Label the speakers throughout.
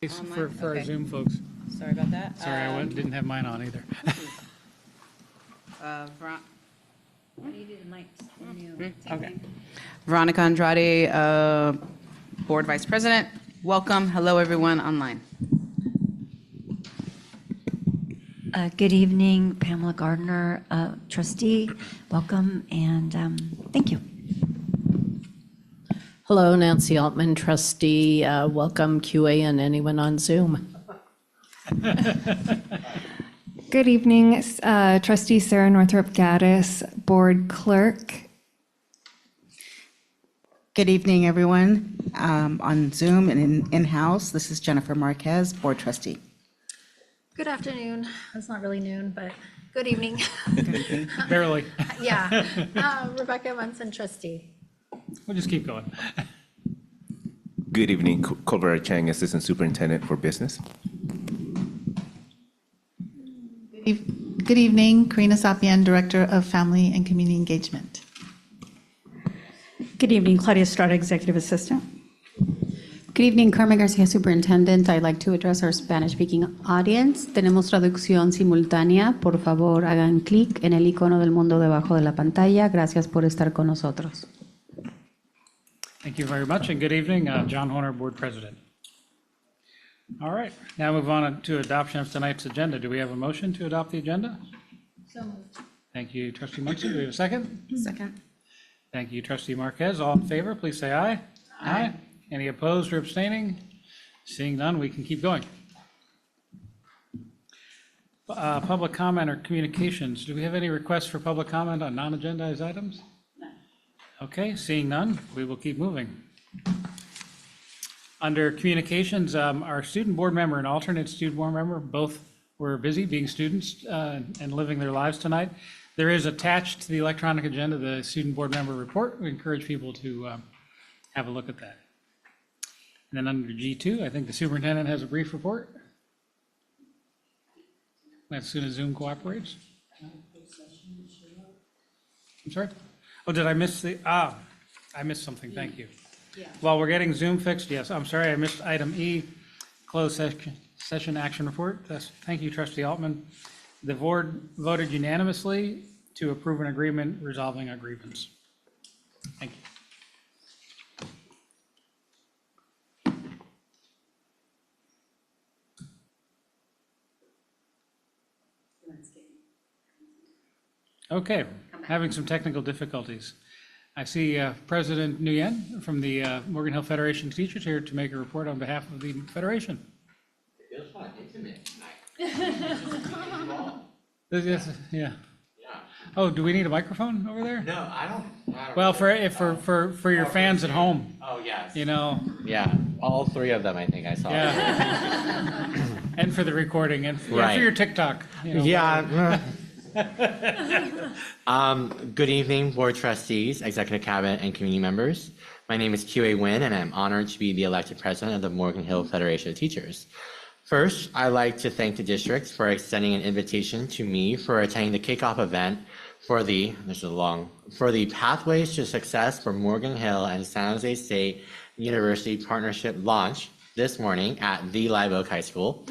Speaker 1: For our
Speaker 2: Okay.
Speaker 1: Zoom folks.
Speaker 2: Sorry about that.
Speaker 1: Sorry, didn't have mine on either.
Speaker 2: Okay. Veronica Andrade, Board Vice President. Welcome. Hello, everyone online.
Speaker 3: Good evening, Pamela Gardner, trustee. Welcome and thank you.
Speaker 4: Hello, Nancy Altman, trustee. Welcome, QA, and anyone on Zoom.
Speaker 5: Good evening, trustee Sarah Northrop Gaddis, board clerk.
Speaker 6: Good evening, everyone, on Zoom and in-house. This is Jennifer Marquez, board trustee.
Speaker 7: Good afternoon. It's not really noon, but good evening.
Speaker 1: Barely.
Speaker 7: Yeah. Rebecca Munson, trustee.
Speaker 1: We'll just keep going.
Speaker 8: Good evening, Colbert Chang, Assistant Superintendent for Business.
Speaker 9: Good evening, Karina Sapien, Director of Family and Community Engagement.
Speaker 10: Good evening, Claudia Estrada, Executive Assistant.
Speaker 11: Good evening, Carmen Garcia, Superintendent. I'd like to address our Spanish-speaking audience. Tenemos traducción simultánea. Por favor, hagan clic en el icono del mundo debajo de la pantalla. Gracias por estar con nosotros.
Speaker 1: Thank you very much, and good evening. John Horner, Board President. All right, now move on to adoption of tonight's agenda. Do we have a motion to adopt the agenda?
Speaker 7: So moved.
Speaker 1: Thank you, Trustee Munson. Do we have a second?
Speaker 2: Second.
Speaker 1: Thank you, Trustee Marquez. All in favor, please say aye. Aye. Any opposed or abstaining? Seeing none, we can keep going. Public comment or communications. Do we have any requests for public comment on non-agendized items? No. Okay, seeing none, we will keep moving. Under communications, our student board member and alternate student board member both were busy being students and living their lives tonight. There is attached to the electronic agenda the student board member report. We encourage people to have a look at that. And then under G2, I think the superintendent has a brief report. As soon as Zoom cooperates. I'm sorry? Oh, did I miss I missed something, thank you. While we're getting Zoom fixed, yes, I'm sorry, I missed item E, closed session action report. Thank you, Trustee Altman. The board voted unanimously to approve an agreement resolving a grievance. Thank you. Okay, having some technical difficulties. I see President Nguyen from the Morgan Hill Federation of Teachers here to make a report on behalf of the Federation.
Speaker 12: It feels kind of intimate tonight.
Speaker 1: Yes, yeah. Oh, do we need a microphone over there?
Speaker 12: No, I don't.
Speaker 1: Well, for your fans at home.
Speaker 12: Oh, yes.
Speaker 1: You know.
Speaker 12: Yeah, all three of them, I think I saw.
Speaker 1: Yeah. And for the recording and for your TikTok. You know,
Speaker 12: yeah. Good evening, board trustees, executive cabinet, and community members. My name is QA Nguyen, and I'm honored to be the elected president of the Morgan Hill Federation of Teachers. First, I'd like to thank the district for extending an invitation to me for attending the kickoff event for the Pathways to Success for Morgan Hill and San Jose State University Partnership launch this morning at the Live Oak High School.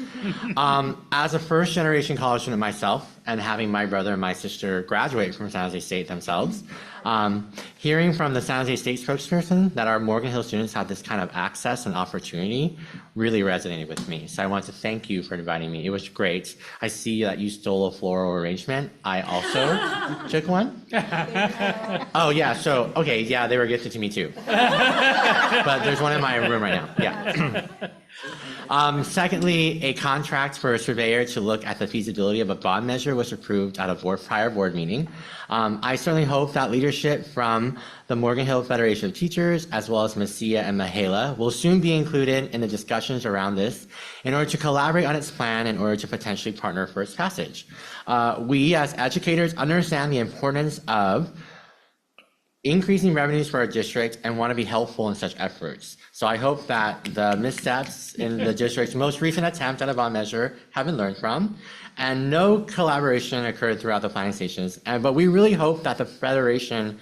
Speaker 12: As a first generation college student myself, and having my brother and my sister graduate from San Jose State themselves, hearing from the San Jose State spokesperson that our Morgan Hill students have this kind of access and opportunity really resonated with me. So I want to thank you for inviting me. It was great. I see that you stole a floral arrangement. I also took one. Oh yeah, so, okay, yeah, they were gifted to me too. But there's one in my room right now, yeah. Secondly, a contract for a surveyor to look at the feasibility of a bond measure was approved at a prior board meeting. I certainly hope that leadership from the Morgan Hill Federation of Teachers, as well as Masia and Mahela, will soon be included in the discussions around this in order to collaborate on its plan in order to potentially partner for its passage. We as educators understand the importance of increasing revenues for our district and want to be helpful in such efforts. So I hope that the missteps in the district's most recent attempt at a bond measure have been learned from, and no collaboration occurred throughout the planning stations. But we really hope that the Federation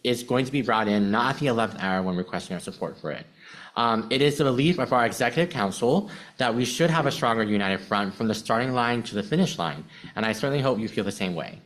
Speaker 12: is going to be brought in, not at the 11th hour when requesting our support for it. It is the belief of our executive council that we should have a stronger united front from the starting line to the finish line, and I certainly hope you feel the same way.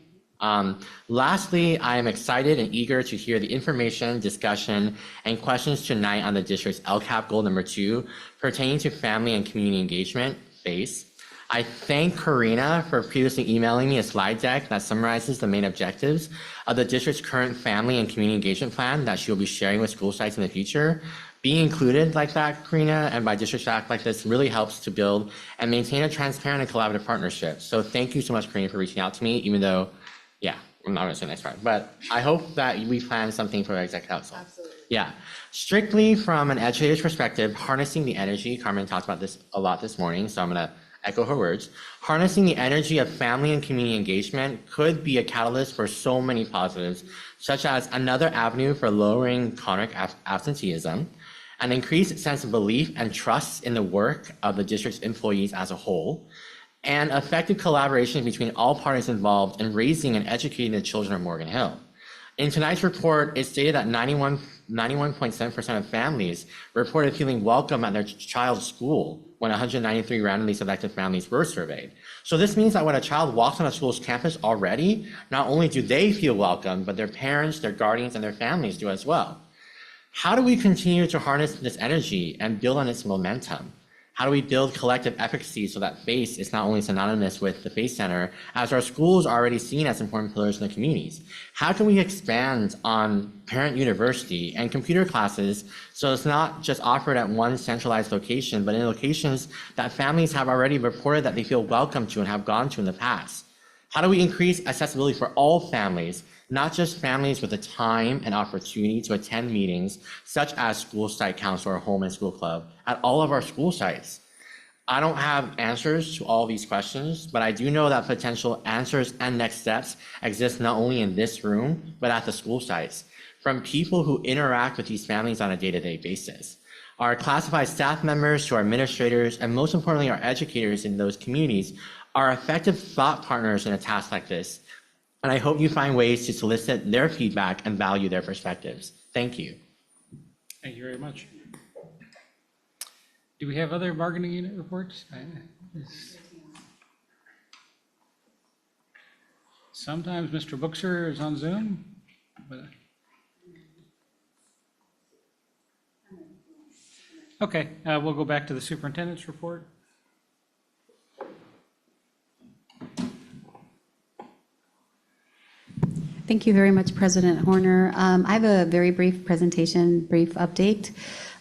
Speaker 12: Lastly, I am excited and eager to hear the information, discussion, and questions tonight on the district's LCAP goal number 2 pertaining to family and community engagement phase. I thank Karina for previously emailing me a slide deck that summarizes the main objectives of the district's current family and community engagement plan that she will be sharing with school sites in the future. Being included like that, Karina, and by district staff like this really helps to build and maintain a transparent and collaborative partnership. So thank you so much, Karina, for reaching out to me, even though, yeah, I'm not gonna say next part, but I hope that we plan something for our executive council. Absolutely. Yeah, strictly from an educator's perspective, harnessing the energy, Carmen talked about this a lot this morning, so I'm gonna echo her words. Harnessing the energy of family and community engagement could be a catalyst for so many positives, such as another avenue for lowering chronic absenteeism, an increased sense of belief and trust in the work of the district's employees as a whole, and effective collaboration between all parties involved in raising and educating the children of Morgan Hill. In tonight's report, it stated that 91.7% of families reported feeling welcome at their child's school when 193 randomly selected families were surveyed. So this means that when a child walks on a school's campus already, not only do they feel welcome, but their parents, their guardians, and their families do as well. How do we continue to harness this energy and build on its momentum? How do we build collective efficacy so that FACE is not only synonymous with the FACE Center, as our schools are already seen as important pillars in the communities? How can we expand on parent university and computer classes so it's not just offered at one centralized location, but in locations that families have already reported that they feel welcome to and have gone to in the past? How do we increase accessibility for all families, not just families with the time and opportunity to attend meetings such as school site council or home and school club at all of our school sites? I don't have answers to all these questions, but I do know that potential answers and next steps exist not only in this room, but at the school sites, from people who interact with these families on a day-to-day basis. Our classified staff members to our administrators, and most importantly, our educators in those communities are effective thought partners in a task like this. And I hope you find ways to solicit their feedback and value their perspectives. Thank you.
Speaker 1: Thank you very much. Do we have other bargaining unit reports? Sometimes Mr. Bookser is on Zoom, but. Okay, we'll go back to the superintendent's report.
Speaker 11: Thank you very much, President Horner. I have a very brief presentation, brief update.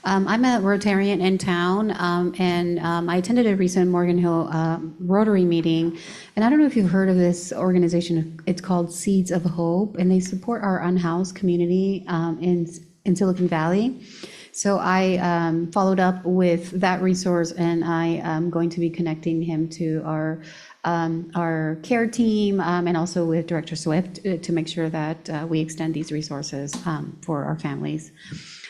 Speaker 11: I'm a Rotarian in town, and I attended a recent Morgan Hill Rotary meeting. And I don't know if you've heard of this organization. It's called Seeds of Hope, and they support our unhoused community in Silicon Valley. So I followed up with that resource, and I am going to be connecting him to our care team and also with Director Swift to make sure that we extend these resources for our families.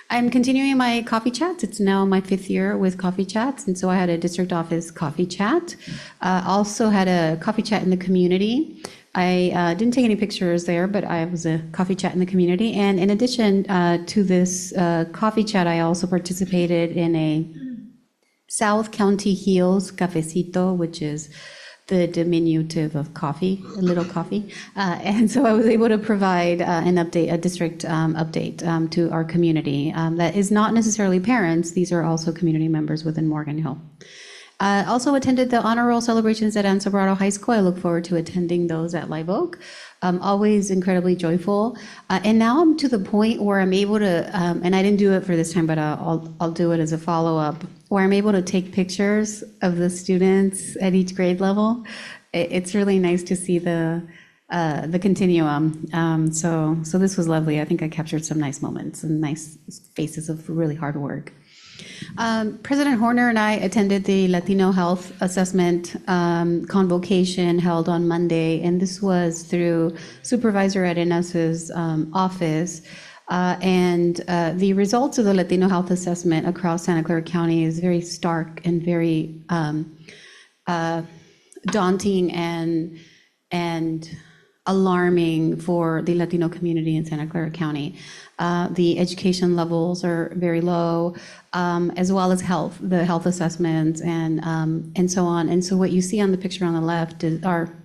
Speaker 11: I'm continuing my coffee chats. It's now my 5th year with coffee chats, and so I had a district office coffee chat. Also had a coffee chat in the community. I didn't take any pictures there, but I was a coffee chat in the community. And in addition to this coffee chat, I also participated in a South County Heels Cafecito, which is the diminutive of coffee, a little coffee. And so I was able to provide an update, a district update to our community that is not necessarily parents. These are also community members within Morgan Hill. Also attended the honor roll celebrations at Ann Sobrado High School. I look forward to attending those at Live Oak. Always incredibly joyful. And now I'm to the point where I'm able to, and I didn't do it for this time, but I'll do it as a follow-up, where I'm able to take pictures of the students at each grade level. It's really nice to see the continuum. So this was lovely. I think I captured some nice moments and nice faces of really hard work. President Horner and I attended the Latino Health Assessment convocation held on Monday, and this was through Supervisor Arenas' office. And the results of the Latino Health Assessment across Santa Clara County is very stark and very daunting and alarming for the Latino community in Santa Clara County. The education levels are very low, as well as the health assessments and so on. And so what you see on the picture on the left are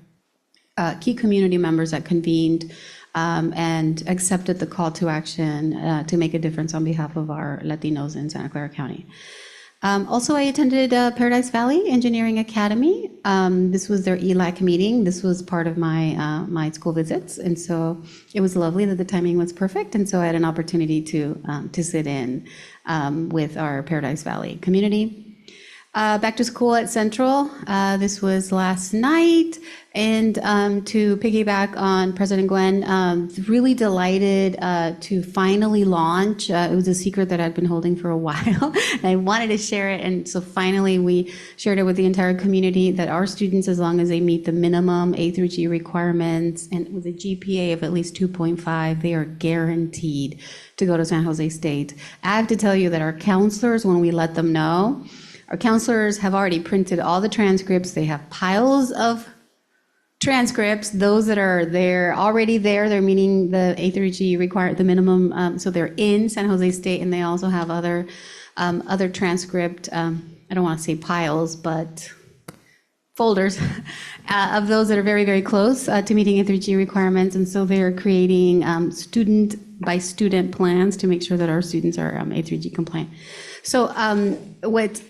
Speaker 11: key community members that convened and accepted the call to action to make a difference on behalf of our Latinos in Santa Clara County. Also, I attended Paradise Valley Engineering Academy. This was their ELAC meeting. This was part of my school visits, and so it was lovely that the timing was perfect. And so I had an opportunity to sit in with our Paradise Valley community. Back to school at Central. This was last night. And to piggyback on President Gwen, really delighted to finally launch. It was a secret that I'd been holding for a while, and I wanted to share it. And so finally, we shared it with the entire community that our students, as long as they meet the minimum A through G requirements and with a GPA of at least 2.5, they are guaranteed to go to San Jose State. I have to tell you that our counselors, when we let them know, our counselors have already printed all the transcripts. They have piles of transcripts. Those that are already there, they're meeting the A through G the minimum. So they're in San Jose State, and they also have other transcript. I don't want to say piles, but folders of those that are very, very close to meeting A through G requirements. And so they're creating student by student plans to make sure that our students are A through G compliant. So what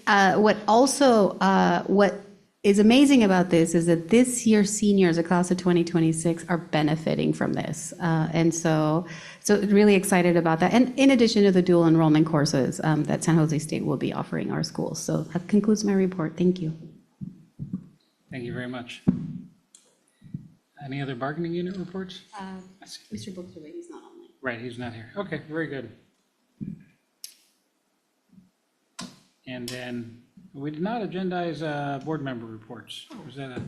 Speaker 11: is amazing about this is that this year's seniors, the class of 2026, are benefiting from this. And so really excited about that. And in addition to the dual enrollment courses that San Jose State will be offering our schools. So that concludes my report. Thank you.
Speaker 1: Thank you very much. Any other bargaining unit reports?
Speaker 11: Mr. Bookstoway, he's not online.
Speaker 1: Right, he's not here. Okay, very good. And then we did not agendize board member reports. Was that a?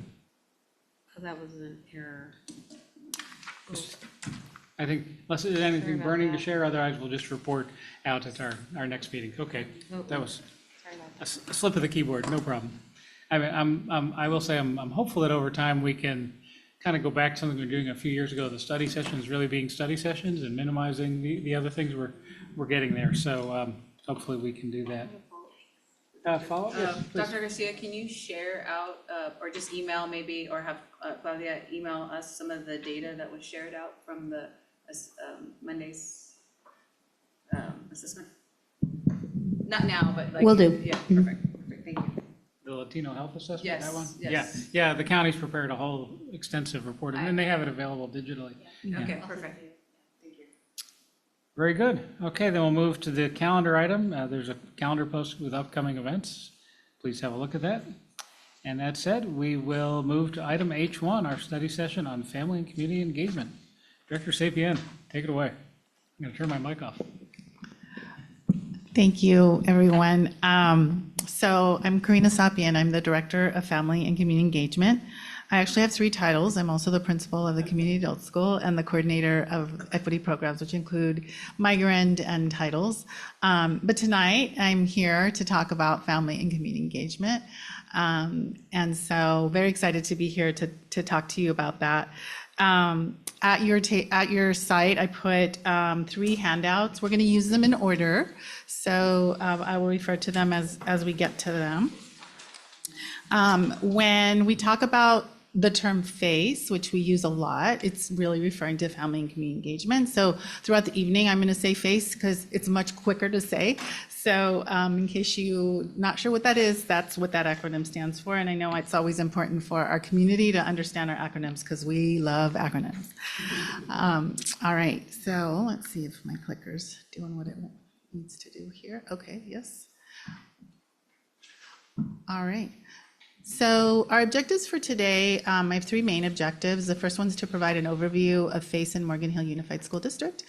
Speaker 2: Oh, that was an error.
Speaker 1: I think, unless there's anything burning to share, otherwise we'll just report out at our next meeting. Okay, that was a slip of the keyboard, no problem. I mean, I will say I'm hopeful that over time we can kind of go back to something we were doing a few years ago, the study sessions really being study sessions and minimizing the other things we're getting there. So hopefully we can do that. Follow-up? Yes, please.
Speaker 2: Dr. Garcia, can you share out, or just email maybe, or have Claudia email us some of the data that was shared out from the Monday's assessment? Not now, but like.
Speaker 11: Will do.
Speaker 2: Yeah, perfect, thank you.
Speaker 1: The Latino Health Assessment,
Speaker 2: Yes,
Speaker 1: that one?
Speaker 2: yes.
Speaker 1: Yeah, the county's prepared a whole extensive report, and then they have it available digitally.
Speaker 2: Okay, perfect.
Speaker 1: Very good. Okay, then we'll move to the calendar item. There's a calendar posted with upcoming events. Please have a look at that. And that said, we will move to item H1, our study session on family and community engagement. Director Sapien, take it away. I'm going to turn my mic off.
Speaker 9: Thank you, everyone. So I'm Karina Sapien. I'm the Director of Family and Community Engagement. I actually have 3 titles. I'm also the principal of the Community Adult School and the coordinator of equity programs, which include migrant and titles. But tonight, I'm here to talk about family and community engagement. And so very excited to be here to talk to you about that. At your site, I put 3 handouts. We're going to use them in order. So I will refer to them as we get to them. When we talk about the term FACE, which we use a lot, it's really referring to family and community engagement. So throughout the evening, I'm going to say FACE because it's much quicker to say. So in case you're not sure what that is, that's what that acronym stands for. And I know it's always important for our community to understand our acronyms because we love acronyms. All right, so let's see if my clicker's doing what it needs to do here. Okay, yes. All right. So our objectives for today, I have 3 main objectives. The first one is to provide an overview of FACE and Morgan Hill Unified School District.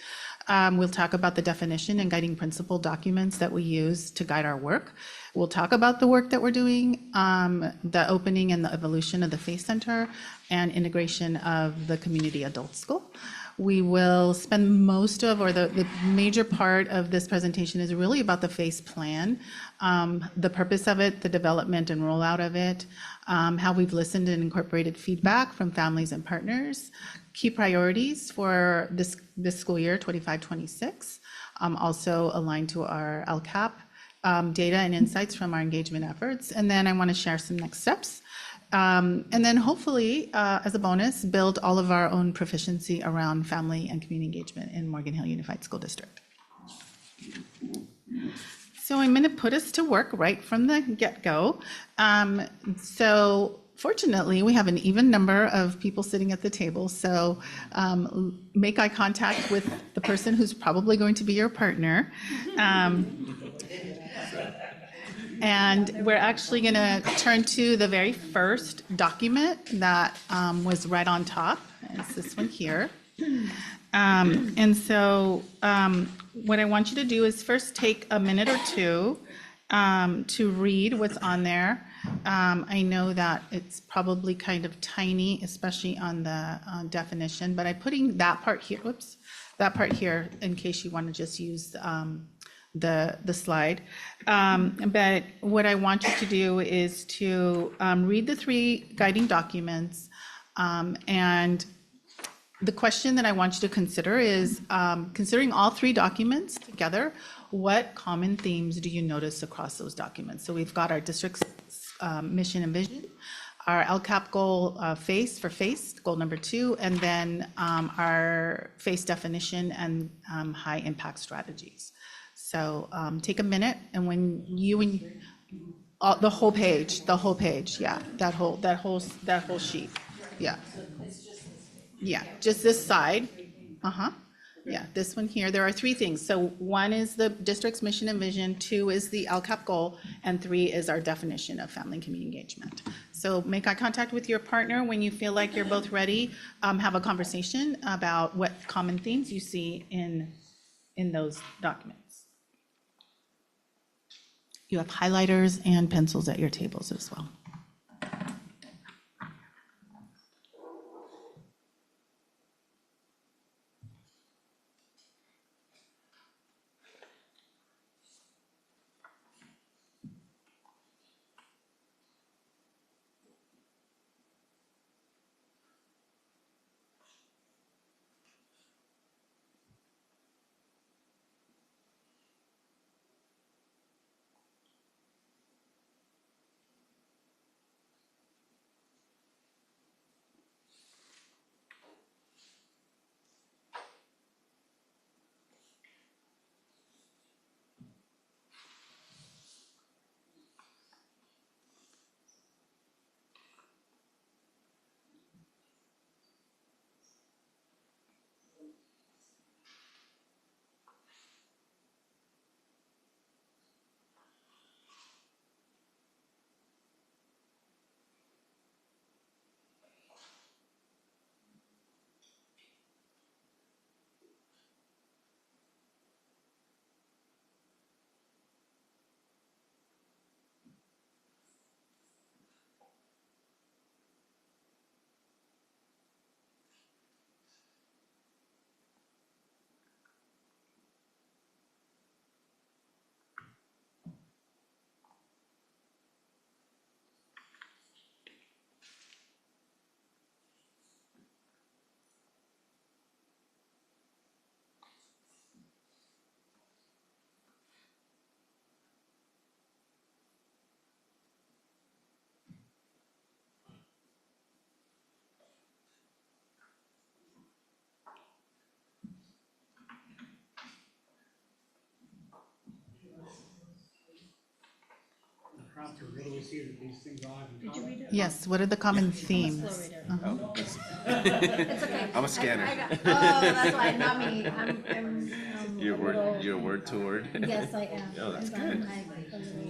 Speaker 9: We'll talk about the definition and guiding principle documents that we use to guide our work. We'll talk about the work that we're doing, the opening and the evolution of the FACE Center, and integration of the Community Adult School. We will spend most of, or the major part of this presentation is really about the FACE plan, the purpose of it, the development and rollout of it, how we've listened and incorporated feedback from families and partners, key priorities for this school year, 25-26, also aligned to our LCAP data and insights from our engagement efforts. And then I want to share some next steps. And then hopefully, as a bonus, build all of our own proficiency around family and community engagement in Morgan Hill Unified School District. So I'm going to put us to work right from the get-go. So fortunately, we have an even number of people sitting at the table. So make eye contact with the person who's probably going to be your partner. And we're actually going to turn to the very first document that was right on top. It's this one here. And so what I want you to do is first take a minute or two to read what's on there. I know that it's probably kind of tiny, especially on the definition, but I'm putting that part here, whoops, that part here in case you want to just use the slide. But what I want you to do is to read the 3 guiding documents. And the question that I want you to consider is, considering all 3 documents together, what common themes do you notice across those documents? So we've got our district's mission and vision, our LCAP goal, FACE for FACE, goal number 2, and then our FACE definition and high impact strategies. So take a minute, and when the whole page, yeah, that whole sheet, yeah. Yeah, just this side, yeah, this one here. There are 3 things. So 1 is the district's mission and vision, 2 is the LCAP goal, and 3 is our definition of family and community engagement. So make eye contact with your partner when you feel like you're both ready. Have a conversation about what common themes you see in those documents. You have highlighters and pencils at your tables as well. Yes, what are the common themes?
Speaker 7: It's okay.
Speaker 8: I'm a scanner.
Speaker 7: That's why, not me. I'm
Speaker 8: You're word to word.
Speaker 7: Yes, I am.
Speaker 8: Oh, that's
Speaker 7: Because I'm
Speaker 8: good.
Speaker 7: like a little,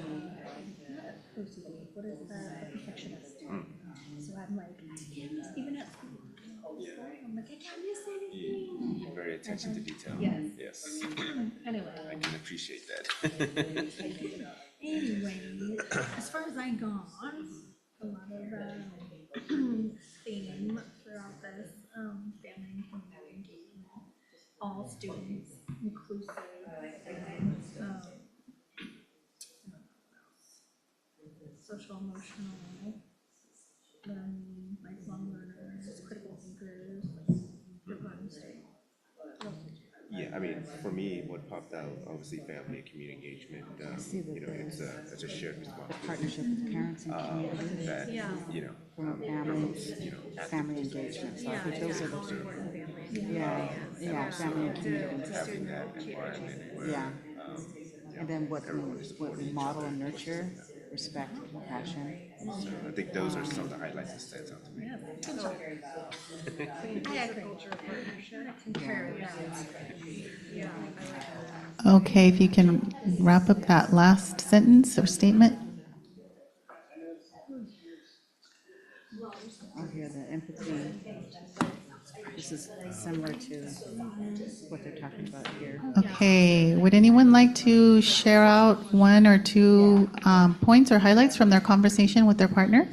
Speaker 7: OCD. What is the perfectionist? So I'm like, even at school, I'm like, I can't miss anything.
Speaker 8: Very attention to detail.
Speaker 7: Yes.
Speaker 8: Yes.
Speaker 7: Anyway.
Speaker 8: I can appreciate that.
Speaker 7: Anyway, as far as I gone, a lot of theme throughout this family and community engagement social emotional learning, lifelong learners, critical thinkers, your problem state.
Speaker 8: Yeah, I mean, for me, what popped out, obviously, family and community engagement, it's a shared responsibility.
Speaker 6: Partnership with parents and community,
Speaker 8: That,
Speaker 6: promote family engagement. So I think those are the, family and community.
Speaker 8: having that environment where,
Speaker 6: Yeah. And then what we model and nurture, respect, compassion.
Speaker 8: so I think those are some of the highlights that stands out to me.
Speaker 7: Agriculture partnership.
Speaker 9: Okay, if you can wrap up that last sentence or statement.
Speaker 6: Oh, here, the empathy. This is similar to what they're talking about here.
Speaker 9: Okay, would anyone like to share out one or two points or highlights from their conversation with their partner?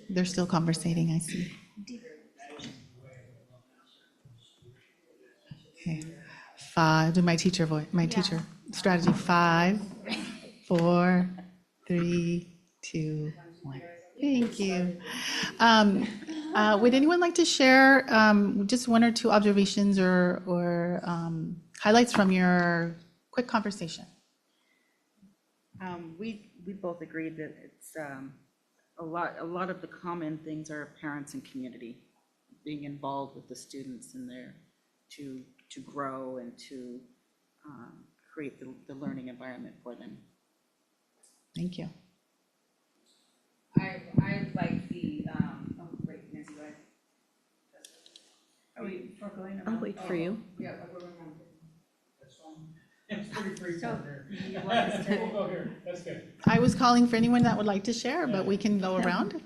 Speaker 9: They're still conversating, I see. Okay, do my teacher voice, teacher strategy. 5, 4, 3, 2, 1. Thank you. Would anyone like to share just one or two observations or highlights from your quick conversation?
Speaker 6: We both agreed that it's a lot of the common things are parents and community being involved with the students in there to grow and to create the learning environment for them.
Speaker 9: Thank you.
Speaker 2: I like the, wait, Nancy, go ahead. Are we going around?
Speaker 4: I'll wait for you.
Speaker 2: Yeah, we're going around.
Speaker 1: It's pretty free
Speaker 7: So,
Speaker 1: here.
Speaker 7: you want us to-
Speaker 1: We'll go here, that's good.
Speaker 9: I was calling for anyone that would like to share, but we can go around.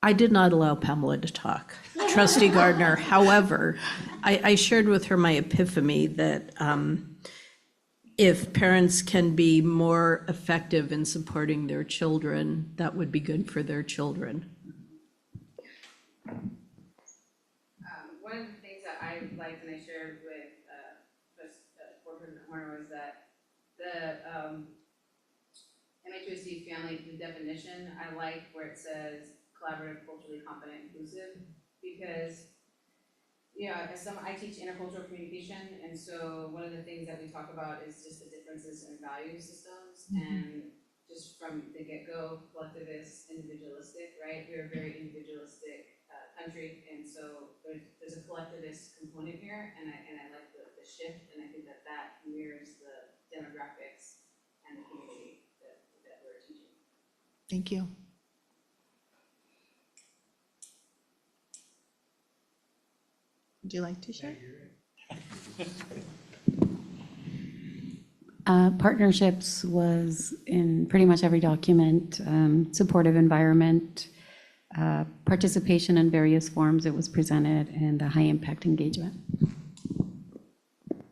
Speaker 4: I did not allow Pamela to talk, Trustee Gardner. However, I shared with her my epiphany that if parents can be more effective in supporting their children, that would be good for their children.
Speaker 2: One of the things that I liked and I shared with Board President Horner was that the MHOC family, the definition, I like where it says collaborative, culturally competent, inclusive, because I teach intercultural communication, and so one of the things that we talk about is just the differences in value systems, and just from the get-go, collectivist, individualistic, right? We're a very individualistic country, and so there's a collectivist component here, and I like the shift, and I think that mirrors the demographics and the community that we're teaching.
Speaker 9: Thank you. Would you like to share?
Speaker 11: Partnerships was in pretty much every document, supportive environment, participation in various forms it was presented, and a high impact engagement.
Speaker 9: Would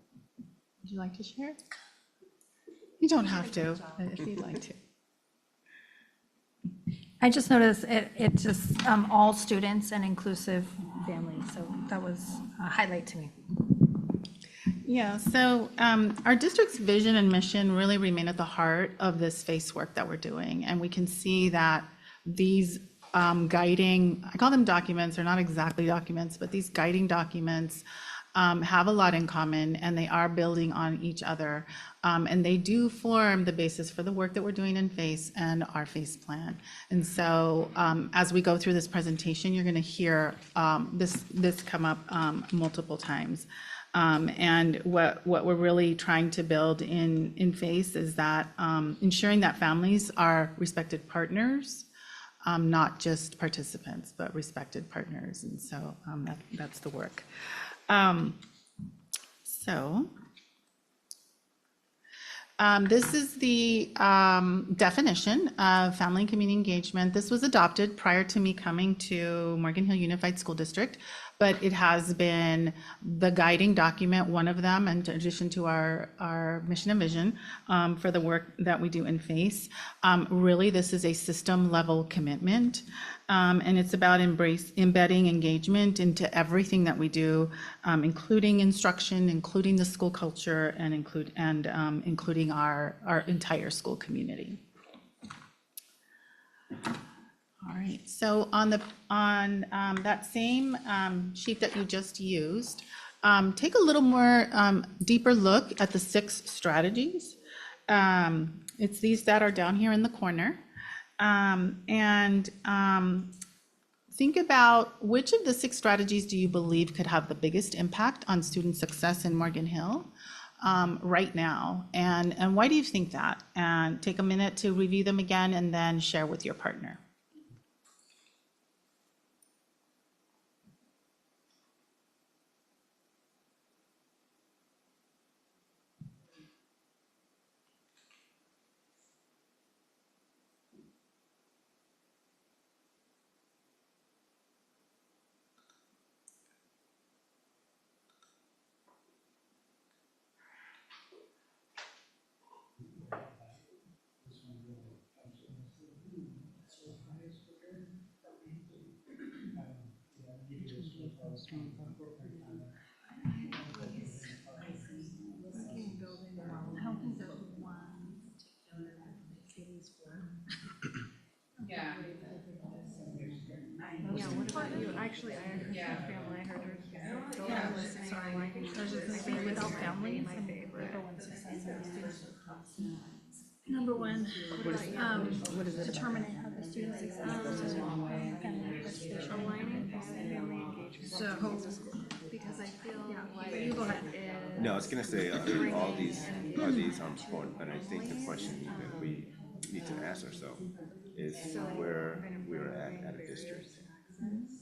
Speaker 9: you like to share? You don't have to, if you'd like to.
Speaker 7: I just noticed it just all students and inclusive families, so that was a highlight to me.
Speaker 9: Yeah, so our district's vision and mission really remain at the heart of this FACE work that we're doing. And we can see that these guiding, I call them documents, they're not exactly documents, but these guiding documents have a lot in common, and they are building on each other. And they do form the basis for the work that we're doing in FACE and our FACE plan. And so as we go through this presentation, you're going to hear this come up multiple times. And what we're really trying to build in FACE is that ensuring that families are respected partners, not just participants, but respected partners. And so that's the work. This is the definition of family and community engagement. This was adopted prior to me coming to Morgan Hill Unified School District but it has been the guiding document, one of them, in addition to our mission and vision for the work that we do in FACE. Really, this is a system-level commitment, and it's about embedding engagement into everything that we do, including instruction, including the school culture, and including our entire school community. All right, so on that same sheet that you just used, take a little more deeper look at the 6 strategies. It's these that are down here in the corner. And think about which of the 6 strategies do you believe could have the biggest impact on student success in Morgan Hill right now? And why do you think that? And take a minute to review them again and then share with your partner.
Speaker 7: Actually, I heard family. I heard without family, my favorite. Number one, determining how the student success family participation aligning family engagement. So, because I feel like you go ahead.
Speaker 8: No, I was gonna say, all these are important, but I think the question that we need to ask ourselves is where we're at a district.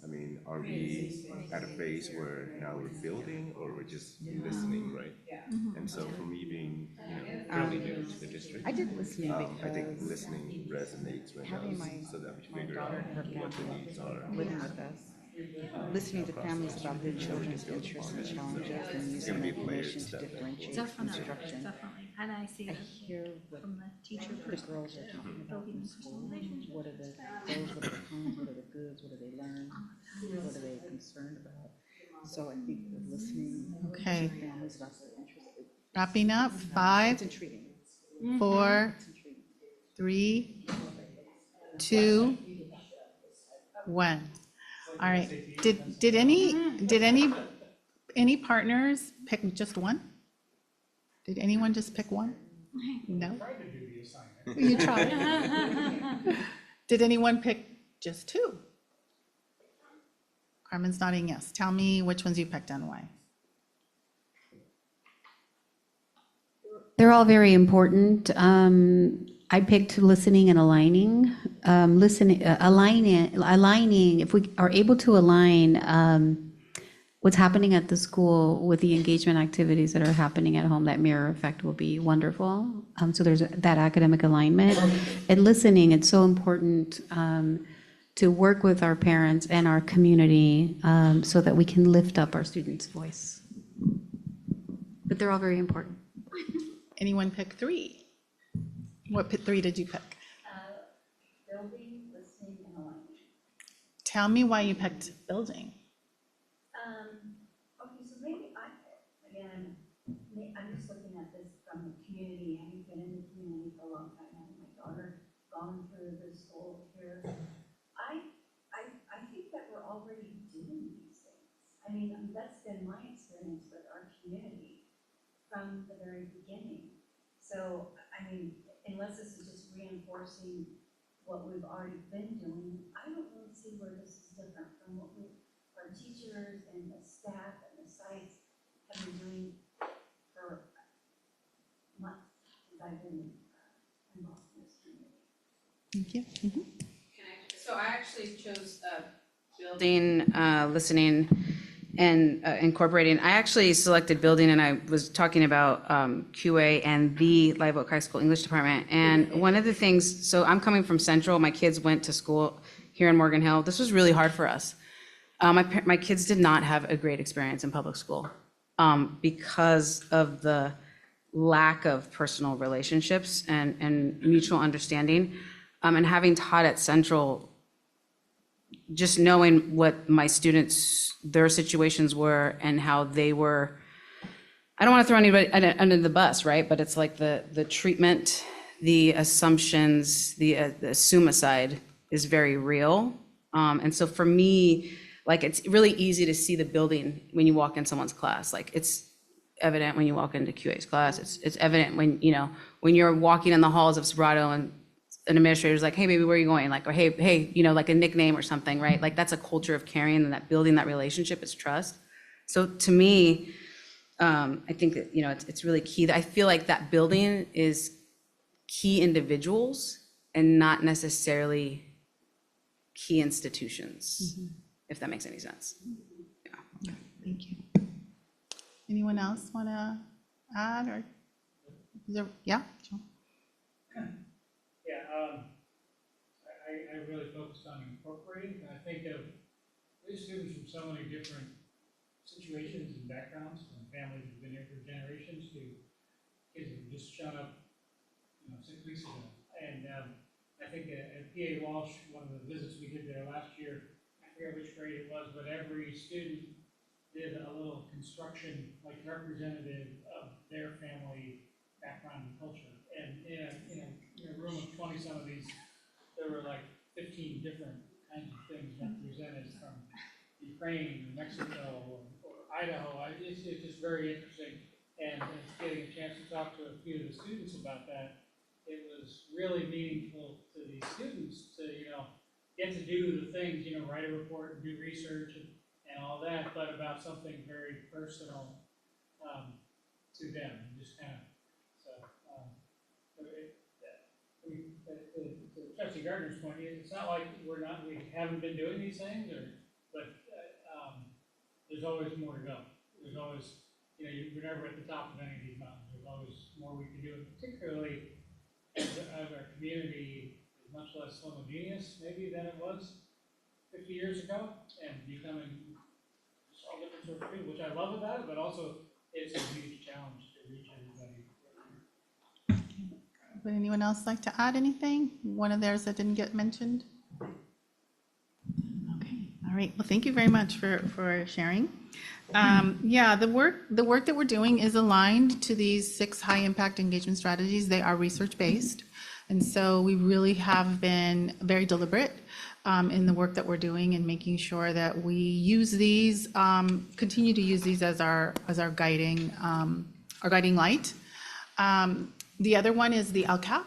Speaker 8: I mean, are we at a phase where now we're building or we're just listening, right? And so for me being, fairly new to the district,
Speaker 6: I did listening
Speaker 8: I think listening resonates with us so that we figure out what the needs are.
Speaker 6: living with us, listening to families about their children's interests and challenges, and
Speaker 8: It's gonna
Speaker 6: using
Speaker 8: be
Speaker 6: information
Speaker 8: layered
Speaker 6: to
Speaker 8: stuff.
Speaker 6: differentiate instruction.
Speaker 7: Definitely. And I see
Speaker 6: I
Speaker 7: it
Speaker 6: hear what
Speaker 7: from the teacher
Speaker 6: the girls are talking about in school. What are the goals, what are the cons, what are the goods, what do they learn, what are they concerned about? So I think the listening
Speaker 9: Okay.
Speaker 6: to families about their interests,
Speaker 9: Wrapping up, 5,
Speaker 6: it's intriguing.
Speaker 9: 4,
Speaker 6: It's intriguing.
Speaker 9: 3, 2, 1. All right. Did any partners pick just one? Did anyone just pick one? No. You tried. Did anyone pick just 2? Carmen's nodding yes. Tell me which ones you picked and why.
Speaker 11: They're all very important. I picked listening and aligning. Aligning, if we are able to align what's happening at the school with the engagement activities that are happening at home, that mirror effect will be wonderful. So there's that academic alignment. And listening, it's so important to work with our parents and our community so that we can lift up our students' voice. But they're all very important.
Speaker 9: Anyone pick 3? What 3 did you pick?
Speaker 7: building, listening, and aligning.
Speaker 9: Tell me why you picked building.
Speaker 7: Okay, so maybe I'm just looking at this from the community, having been in the community for a long time, having my daughter gone through the school here. I think that we're already doing these things. I mean, that's been my experience with our community from the very beginning. So, I mean, unless this is just reinforcing what we've already been doing, I don't really see where this is different from what our teachers and the staff and the sites have been doing for months since I've been involved in this community.
Speaker 9: Thank you.
Speaker 2: So I actually chose building, listening, and incorporating. I actually selected building, and I was talking about QA and the Live Oak High School English department. And one of the things, so I'm coming from Central. My kids went to school here in Morgan Hill. This was really hard for us.
Speaker 13: My kids did not have a great experience in public school because of the lack of personal relationships and mutual understanding. And having taught at Central, just knowing what my students, their situations were and how they were, I don't want to throw anybody under the bus, right? But it's like the treatment, the assumptions, the assumicide is very real. And so for me, like, it's really easy to see the building when you walk in someone's class. Like, it's evident when you walk into QA's class. It's evident when, you know, when you're walking in the halls of Serato and an administrator's like, hey, baby, where are you going? Like, or hey, you know, like a nickname or something, right? Like, that's a culture of caring, and that building that relationship is trust. So to me, I think that, you know, it's really key. I feel like that building is key individuals and not necessarily key institutions, if that makes any sense.
Speaker 9: Yeah, thank you. Anyone else want to add, or is there, yeah? Sure.
Speaker 1: Yeah, I really focused on incorporating, and I think of these students from so many different situations and backgrounds, from families who've been here for generations to kids who've just shown up, you know, 6 weeks ago. And I think at PA Walsh, one of the visits we did there last year, I forget which grade it was, but every student did a little construction, like representative of their family background and culture. And in a room of 20 some of these, there were like 15 different kinds of things represented from Ukraine, Mexico, or Idaho. It's just very interesting. And getting a chance to talk to a few of the students about that, it was really meaningful to these students to, you know, get to do the things, you know, write a report and do research and all that, but about something very personal to them. And just kind of, to Trustee Gardner's point, it's not like we haven't been doing these things, but there's always more to go. There's always, you know, we're never at the top of any of these mountains. There's always more we can do, and particularly as our community is much less homogeneous maybe than it was 50 years ago, and becoming just all different sorts of people, which I love about it, but also it's a huge challenge to reach everybody.
Speaker 9: Would anyone else like to add anything? One of theirs that didn't get mentioned? Okay, all right. Well, thank you very much for sharing. Yeah, the work that we're doing is aligned to these 6 high-impact engagement strategies. They are research-based. And so we really have been very deliberate in the work that we're doing and making sure that we use these, continue to use these as our guiding light. The other one is the LCAP.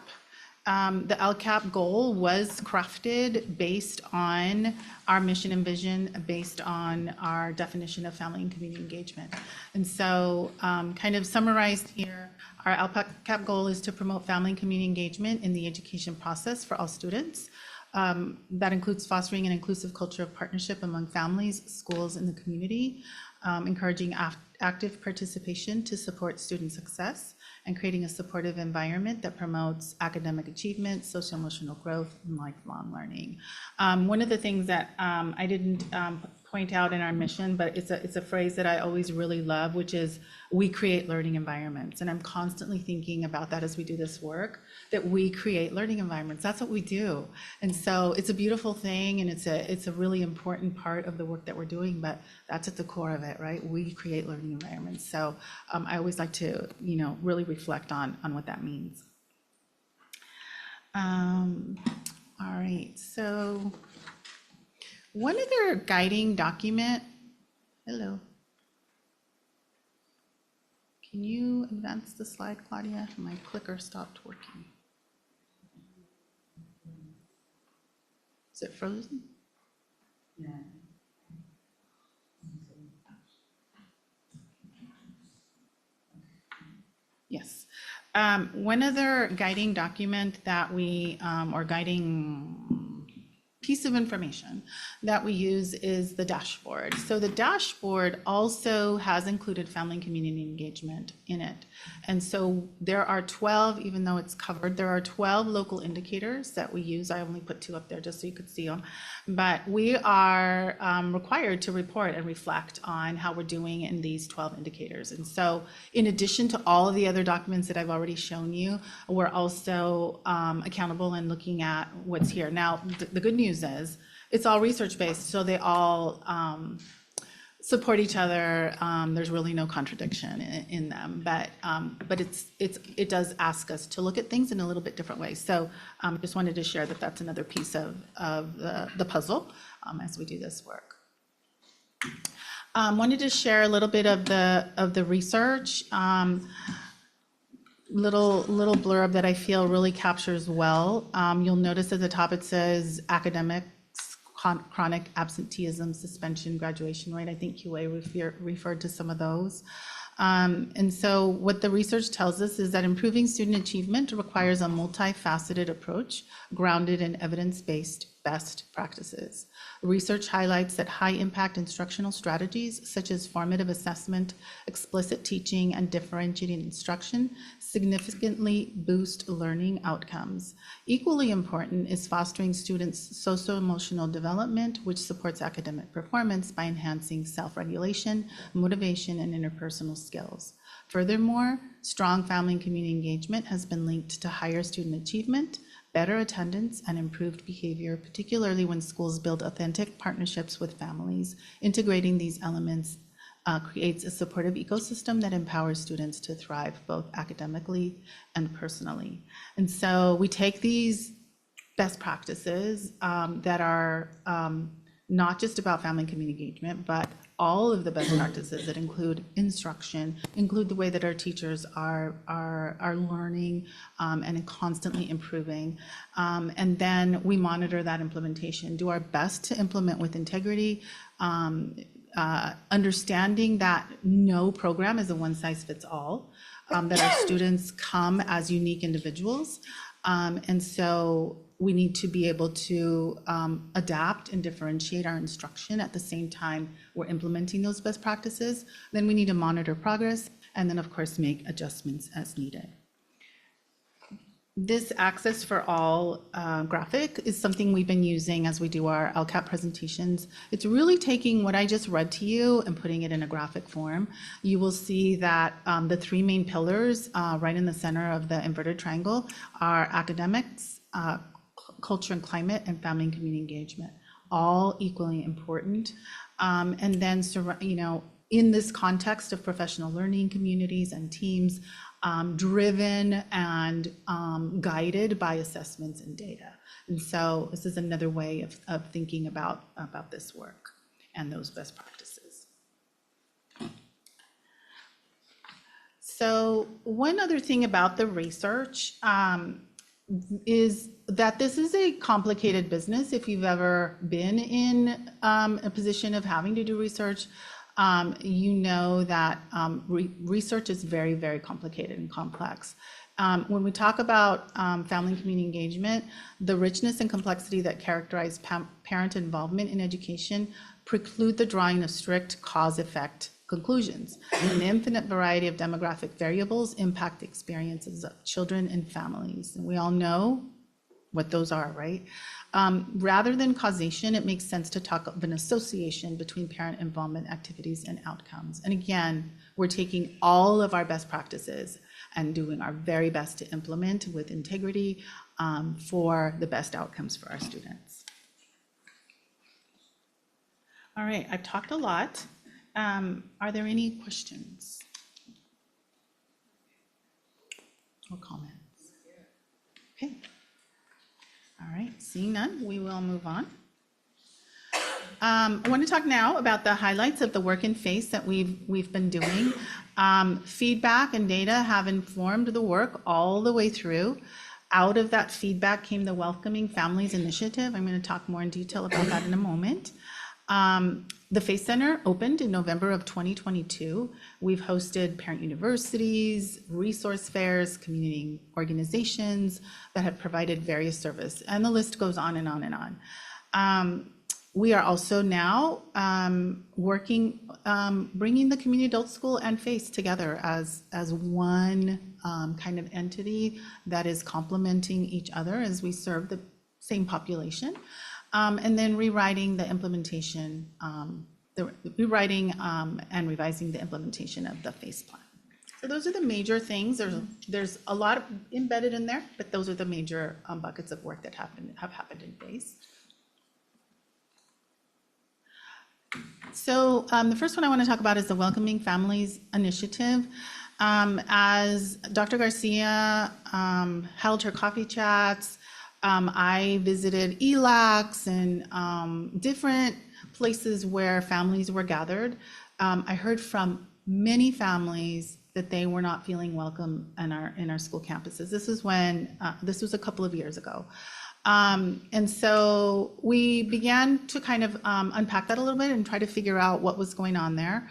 Speaker 9: The LCAP goal was crafted based on our mission and vision, based on our definition of family and community engagement. And so kind of summarized here, our LCAP goal is to promote family and community engagement in the education process for all students. That includes fostering an inclusive culture of partnership among families, schools, and the community, encouraging active participation to support student success, and creating a supportive environment that promotes academic achievement, social emotional growth, and lifelong learning. One of the things that I didn't point out in our mission, but it's a phrase that I always really love, which is we create learning environments. And I'm constantly thinking about that as we do this work, that we create learning environments. That's what we do. And so it's a beautiful thing, and it's a really important part of the work that we're doing, but that's at the core of it, right? We create learning environments. So I always like to, you know, really reflect on what that means. All right, so one other guiding document, hello. Can you advance the slide, Claudia? My clicker stopped working. Is it frozen? Yeah. Yes. One other guiding document that we, or guiding piece of information that we use is the dashboard. So the dashboard also has included family and community engagement in it. And so there are 12, even though it's covered, there are 12 local indicators that we use. I only put 2 up there just so you could see them. But we are required to report and reflect on how we're doing in these 12 indicators. And so in addition to all of the other documents that I've already shown you, we're also accountable and looking at what's here. Now, the good news is it's all research-based, so they all support each other. There's really no contradiction in them, but it does ask us to look at things in a little bit different way. So just wanted to share that that's another piece of the puzzle as we do this work. Wanted to share a little bit of the research. Little blurb that I feel really captures well. You'll notice at the top it says academics, chronic absenteeism, suspension, graduation rate. I think QA referred to some of those. And so what the research tells us is that improving student achievement requires a multifaceted approach grounded in evidence-based best practices. Research highlights that high-impact instructional strategies such as formative assessment, explicit teaching, and differentiating instruction significantly boost learning outcomes. Equally important is fostering students' socio-emotional development, which supports academic performance by enhancing self-regulation, motivation, and interpersonal skills. Furthermore, strong family and community engagement has been linked to higher student achievement, better attendance, and improved behavior, particularly when schools build authentic partnerships with families. Integrating these elements creates a supportive ecosystem that empowers students to thrive both academically and personally. And so we take these best practices that are not just about family and community engagement, but all of the best practices that include instruction, include the way that our teachers are learning and constantly improving. And then we monitor that implementation, do our best to implement with integrity, understanding that no program is a one-size-fits-all, that our students come as unique individuals. And so we need to be able to adapt and differentiate our instruction at the same time we're implementing those best practices. Then we need to monitor progress and then, of course, make adjustments as needed. This Access for All graphic is something we've been using as we do our LCAP presentations. It's really taking what I just read to you and putting it in a graphic form. You will see that the 3 main pillars right in the center of the inverted triangle are academics, culture and climate, and family and community engagement, all equally important. And then, in this context of professional learning communities and teams, driven and guided by assessments and data. And so this is another way of thinking about this work and those best practices. So one other thing about the research is that this is a complicated business. If you've ever been in a position of having to do research, you know that research is very, very complicated and complex. When we talk about family and community engagement, the richness and complexity that characterize parent involvement in education preclude the drawing of strict cause-effect conclusions. An infinite variety of demographic variables impact the experiences of children and families. And we all know what those are, right? Rather than causation, it makes sense to talk of an association between parent involvement activities and outcomes. And again, we're taking all of our best practices and doing our very best to implement with integrity for the best outcomes for our students. All right, I've talked a lot. Are there any questions or comments? Okay. All right, seeing none, we will move on. I want to talk now about the highlights of the work in FACE that we've been doing. Feedback and data have informed the work all the way through. Out of that feedback came the Welcoming Families Initiative. I'm going to talk more in detail about that in a moment. The FACE Center opened in November of 2022. We've hosted parent universities, resource fairs, community organizations that have provided various service, and the list goes on and on and on. We are also now working, bringing the community adult school and FACE together as one kind of entity that is complementing each other as we serve the same population. And then rewriting the implementation, rewriting and revising the implementation of the FACE plan. So those are the major things. There's a lot embedded in there, but those are the major buckets of work that have happened in FACE. So the first one I want to talk about is the Welcoming Families Initiative. As Dr. Garcia held her coffee chats, I visited ELACs and different places where families were gathered. I heard from many families that they were not feeling welcome in our school campuses. This was a couple of years ago. And so we began to kind of unpack that a little bit and try to figure out what was going on there.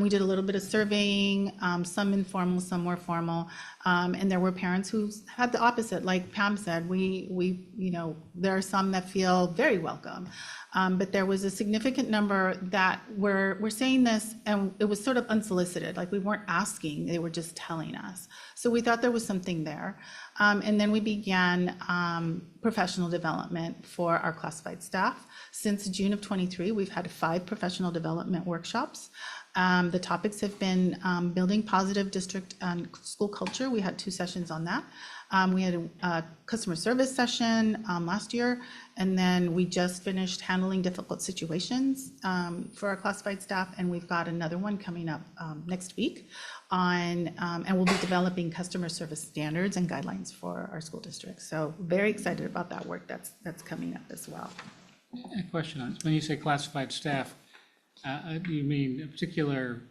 Speaker 9: We did a little bit of surveying, some informal, some more formal, and there were parents who had the opposite. Like Pam said, there are some that feel very welcome, but there was a significant number that were saying this, and it was sort of unsolicited. Like we weren't asking; they were just telling us. So we thought there was something there. And then we began professional development for our classified staff. Since June of 23, we've had 5 professional development workshops. The topics have been building positive district and school culture. We had 2 sessions on that. We had a customer service session last year, and then we just finished handling difficult situations for our classified staff, and we've got another one coming up next week and we'll be developing customer service standards and guidelines for our school district. So very excited about that work that's coming up as well.
Speaker 1: A question on, when you say classified staff, do you mean particular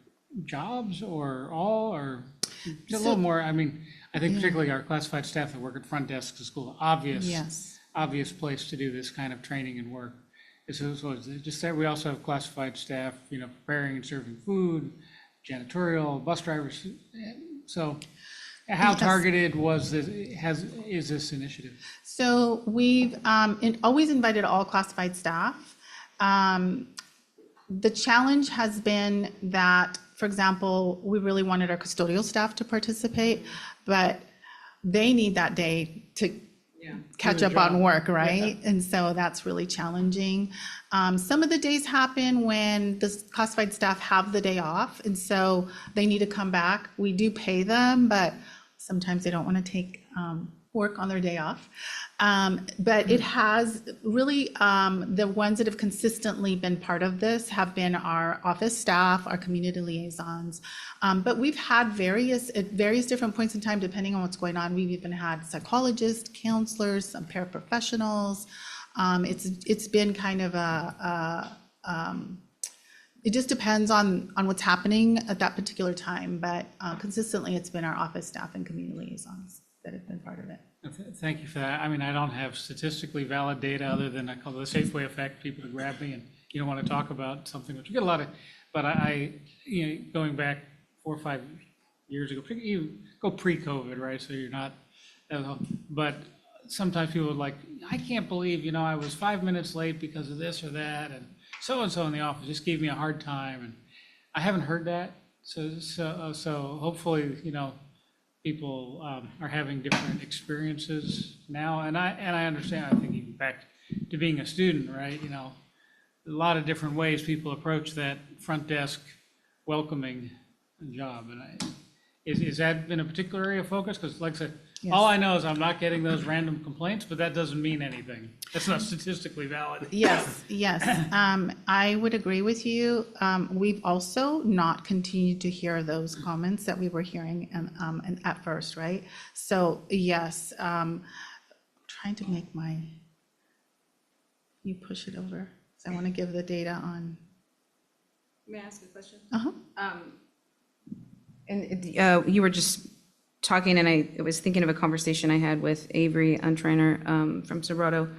Speaker 1: jobs or all, or a little more? I mean, I think particularly our classified staff that work at front desks of school, obvious place to do this kind of training and work. So just that we also have classified staff, preparing and serving food, janitorial, bus drivers. So how targeted is this initiative?
Speaker 9: So we've always invited all classified staff. The challenge has been that, for example, we really wanted our custodial staff to participate, but they need that day to catch up on work, right? And so that's really challenging. Some of the days happen when the classified staff have the day off, and so they need to come back. We do pay them, but sometimes they don't want to take work on their day off. But it has really, the ones that have consistently been part of this have been our office staff, our community liaisons. But we've had at various different points in time, depending on what's going on, we've even had psychologists, counselors, some paraprofessionals. It's been kind of it just depends on what's happening at that particular time, but consistently it's been our office staff and community liaisons that have been part of it.
Speaker 1: Thank you for that. I mean, I don't have statistically valid data other than I call it the Safeway effect, people to grab me and you don't want to talk about something, which we get a lot of, but going back 4 or 5 years ago, you go pre-COVID, right? So you're not, but sometimes people are like, I can't believe, I was 5 minutes late because of this or that, and so-and-so in the office just gave me a hard time, and I haven't heard that. So hopefully, people are having different experiences now, and I understand. I think even back to being a student, right? A lot of different ways people approach that front desk welcoming job, and is that been a particular area of focus? Because, like I said, all I know is I'm not getting those random complaints, but that doesn't mean anything. That's not statistically valid.
Speaker 9: Yes. I would agree with you. We've also not continued to hear those comments that we were hearing and at first, right? So yes, trying to make you push it over. So I want to give the data on.
Speaker 2: May I ask a question?
Speaker 13: And you were just talking, and I was thinking of a conversation I had with Avery Untrainer from Sobrato.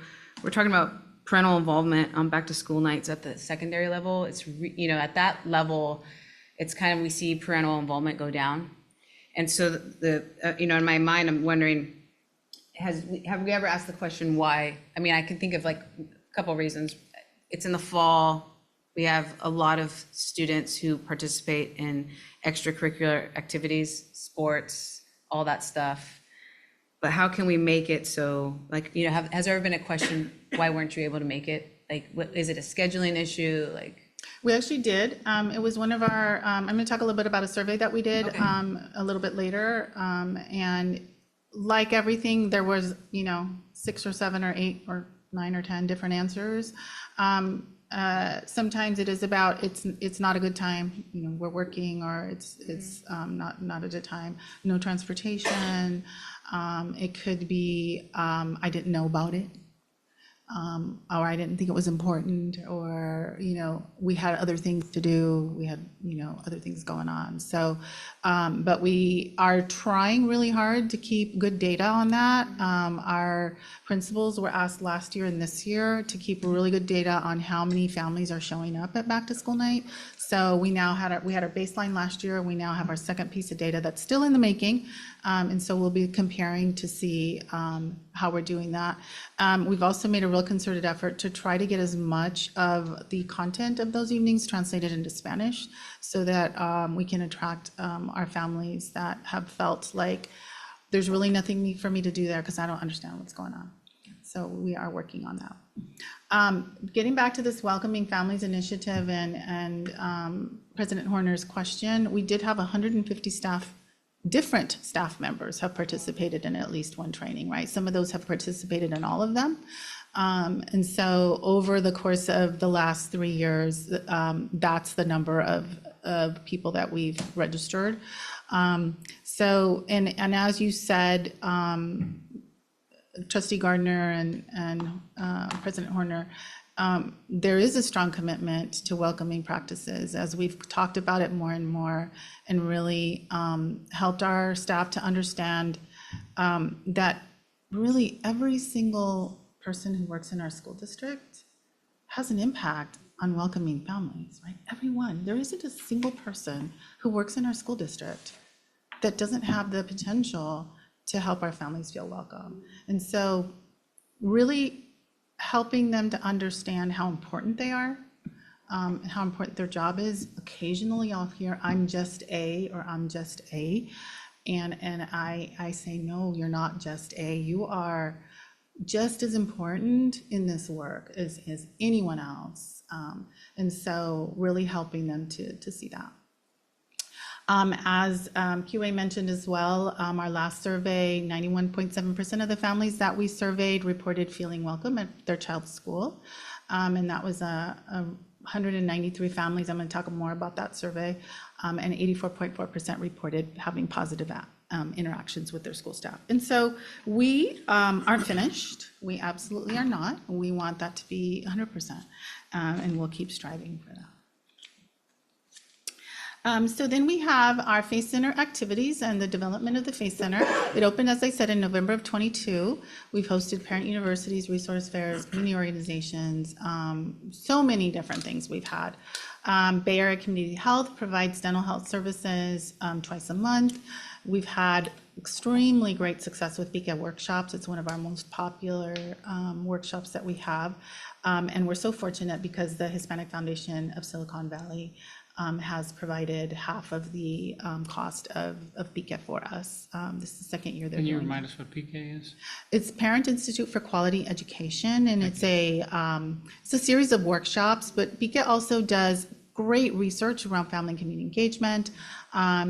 Speaker 13: We're talking about parental involvement on back to school nights at the secondary level. It's at that level, it's kind of, we see parental involvement go down. And so in my mind, I'm wondering, have we ever asked the question why? I mean, I can think of couple reasons. It's in the fall. We have a lot of students who participate in extracurricular activities, sports, all that stuff. But how can we make it so, like, you know, has there ever been a question, why weren't you able to make it? Like, what, is it a scheduling issue? Like,
Speaker 9: We actually did. It was one of our, I'm going to talk a little bit about a survey that we did
Speaker 13: Okay.
Speaker 9: a little bit later. And like everything, there was, 6 or 7 or 8 or 9 or 10 different answers. Sometimes it is about, it's not a good time, we're working, or it's not a good time. No transportation. It could be, I didn't know about it. Or I didn't think it was important, or, we had other things to do, we had, other things going on. So, but we are trying really hard to keep good data on that. Our principals were asked last year and this year to keep really good data on how many families are showing up at back to school night. So we now had we had our baseline last year. We now have our second piece of data that's still in the making. And so we'll be comparing to see how we're doing that. We've also made a real concerted effort to try to get as much of the content of those evenings translated into Spanish, so that we can attract our families that have felt like there's really nothing for me to do there because I don't understand what's going on. So we are working on that. Getting back to this Welcoming Families Initiative and President Horner's question, we did have 150 different staff members have participated in at least one training, right? Some of those have participated in all of them. And so over the course of the last 3 years, that's the number of people that we've registered. So, and as you said, Trustee Gardner and President Horner, there is a strong commitment to welcoming practices, as we've talked about it more and more, and really helped our staff to understand that really every single person who works in our school district has an impact on welcoming families, right? Everyone. There isn't a single person who works in our school district that doesn't have the potential to help our families feel welcome. And so really helping them to understand how important they are, and how important their job is. Occasionally I'll hear, I'm just a, or I'm just a, and I say, no, you're not just a, you are just as important in this work as anyone else. And so really helping them to see that. As QA mentioned as well, our last survey, 91.7% of the families that we surveyed reported feeling welcome at their child's school. And that was 193 families. I'm going to talk more about that survey. And 84.4% reported having positive interactions with their school staff. And so we aren't finished. We absolutely are not. We want that to be 100%. And we'll keep striving for that. So then we have our Faith Center activities and the development of the Faith Center. It opened, as I said, in November of 22. We've hosted parent universities, resource fairs, community organizations, so many different things we've had. Bay Area Community Health provides dental health services twice a month. We've had extremely great success with BCA workshops. It's one of our most popular workshops that we have. And we're so fortunate because the Hispanic Foundation of Silicon Valley has provided half of the cost of PICA for us. This is the second year they're
Speaker 1: Can you
Speaker 9: doing it.
Speaker 1: remind us what PK is?
Speaker 9: It's Parent Institute for Quality Education, and it's a series of workshops, but PICA also does great research around family and community engagement.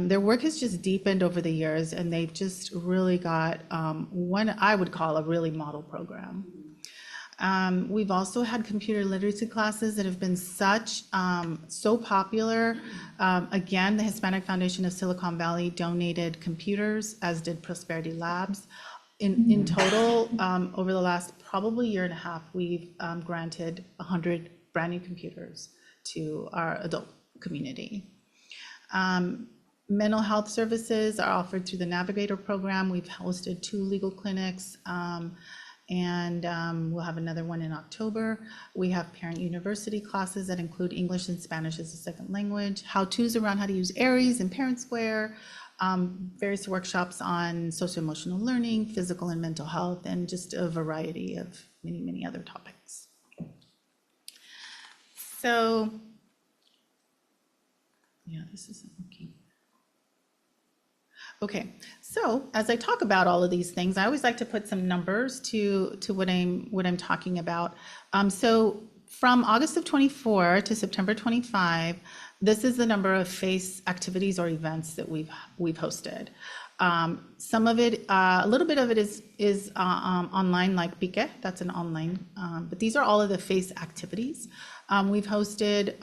Speaker 9: Their work has just deepened over the years, and they've just really got one I would call a really model program. We've also had computer literacy classes that have been so popular. Again, the Hispanic Foundation of Silicon Valley donated computers, as did Prosperity Labs. In total, over the last probably year and a half, we've granted 100 brand new computers to our adult community. Mental health services are offered through the Navigator program. We've hosted 2 legal clinics. And we'll have another one in October. We have parent university classes that include English and Spanish as a second language, how-tos around how to use Aries and Parent Square, various workshops on socio-emotional learning, physical and mental health, and just a variety of many, many other topics. So, yeah, this isn't working. Okay, so as I talk about all of these things, I always like to put some numbers to what I'm talking about. So from August of 24 to September 25, this is the number of FACE activities or events that we've hosted. Some of it, a little bit of it is online, like Pique, that's an online, but these are all of the FACE activities. We've hosted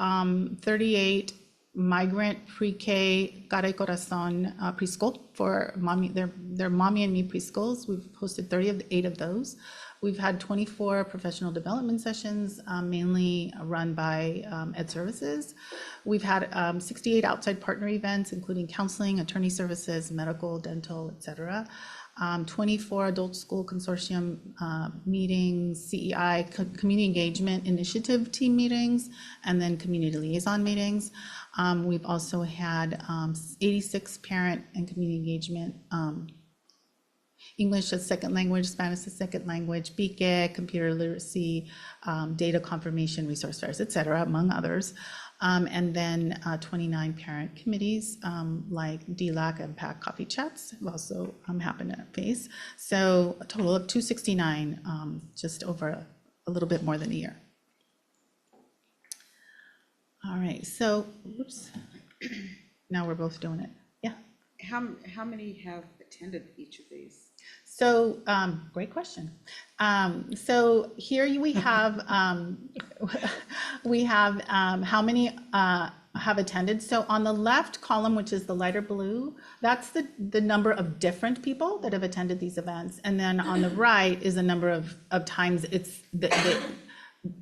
Speaker 9: 38 migrant pre-K Cara y Corazon preschool for mommy, their mommy and me preschools. We've hosted 38 of those. We've had 24 professional development sessions, mainly run by Ed Services. We've had 68 outside partner events, including counseling, attorney services, medical, dental, et cetera. 24 adult school consortium meetings, CEI, community engagement initiative team meetings, and then community liaison meetings. We've also had 86 parent and community engagement, English as second language, Spanish as second language, Pique, computer literacy, data confirmation, resource fairs, et cetera, among others. And then 29 parent committees like DLAC and PAC coffee chats have also happened at FACE. So a total of 269, just over a little bit more than a year. All right, so, oops, now we're both doing it. Yeah.
Speaker 6: How many have attended each of these?
Speaker 9: So, great question. So here we have how many have attended. So on the left column, which is the lighter blue, that's the number of different people that have attended these events. And then on the right is the number of times it's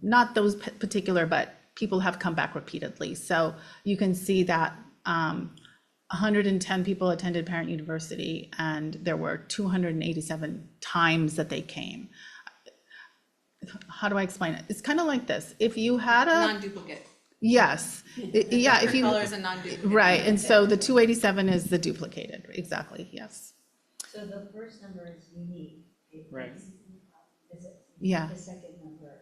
Speaker 9: not those particular, but people have come back repeatedly. So you can see that 110 people attended Parent University, and there were 287 times that they came. How do I explain it? It's kind of like this. If you had a...
Speaker 2: Non-duplicate.
Speaker 9: Yes. Yeah, if you...
Speaker 2: Colors and non-duplicate.
Speaker 9: Right, and so the 287 is the duplicated, exactly, yes.
Speaker 7: So the first number is unique.
Speaker 1: Right.
Speaker 9: Yeah.
Speaker 7: The second number is.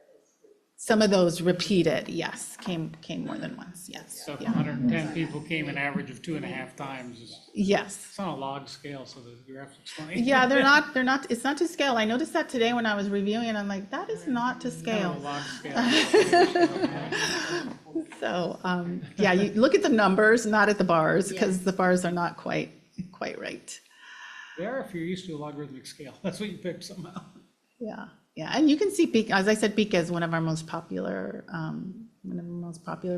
Speaker 9: Some of those repeated, yes, came more than once, yes.
Speaker 1: So if
Speaker 9: Yeah.
Speaker 1: 110 people came an average of 2.5 times,
Speaker 9: Yes.
Speaker 1: it's on a log scale, so the graphic's funny.
Speaker 9: Yeah, they're not, it's not to scale. I noticed that today when I was reviewing it, I'm like, that is not to scale.
Speaker 1: No, log scale.
Speaker 9: So, yeah, you look at the numbers, not at the bars, because the bars are not quite right.
Speaker 1: They are if you're used to a logarithmic scale. That's what you picked somehow.
Speaker 9: Yeah, yeah, and you can see Pique, as I said, Pique is one of our most popular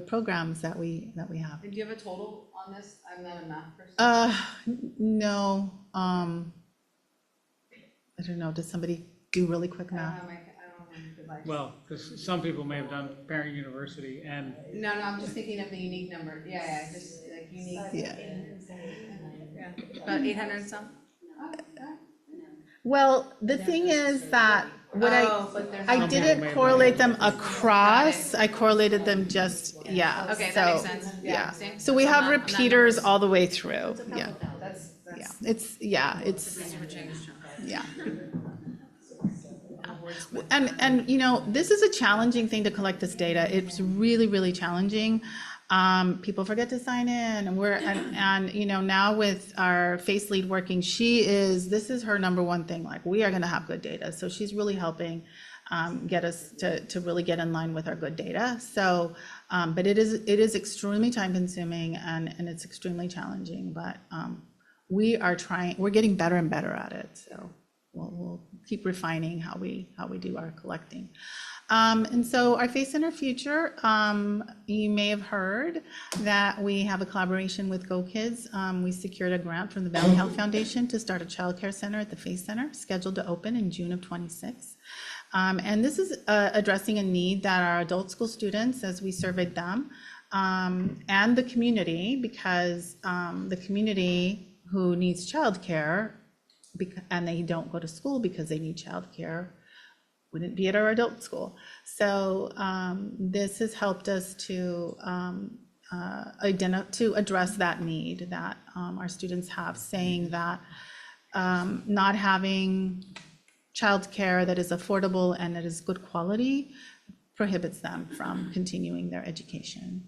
Speaker 9: programs that we have.
Speaker 13: Do you have a total on this? I'm not a math person.
Speaker 9: No, I don't know, does somebody do really quick math?
Speaker 1: Well, because some people may have done Parent University and
Speaker 13: No, I'm just thinking of the unique number. Yeah, just like unique.
Speaker 9: Yeah.
Speaker 2: About 800 and some?
Speaker 9: Well, the thing is that what
Speaker 13: but they're
Speaker 9: I
Speaker 13: not-
Speaker 9: didn't correlate them across, I correlated them just, yeah.
Speaker 2: Okay,
Speaker 9: so,
Speaker 2: that makes sense.
Speaker 9: Yeah,
Speaker 2: See?
Speaker 9: so we
Speaker 2: So
Speaker 9: have
Speaker 2: not
Speaker 9: repeaters
Speaker 2: numbers.
Speaker 9: all the way through, yeah,
Speaker 2: That's
Speaker 9: yeah, it's,
Speaker 2: super changed.
Speaker 9: yeah. And, you know, this is a challenging thing to collect this data. It's really, really challenging. People forget to sign in, and you know, now with our FACE lead working, this is her number one thing, like, we are gonna have good data. So she's really helping get us to really get in line with our good data. So, but it is extremely time consuming and it's extremely challenging, but we're getting better and better at it. So we'll keep refining how we do our collecting. And so our FACE in our future, you may have heard that we have a collaboration with Go Kids. We secured a grant from the Valley Health Foundation to start a childcare center at the FACE Center, scheduled to open in June of 26. And this is addressing a need that our adult school students, as we surveyed them, and the community, because the community who needs childcare, and they don't go to school because they need childcare, wouldn't be at our adult school. So this has helped us to address that need that our students have, saying that not having childcare that is affordable and that is good quality prohibits them from continuing their education.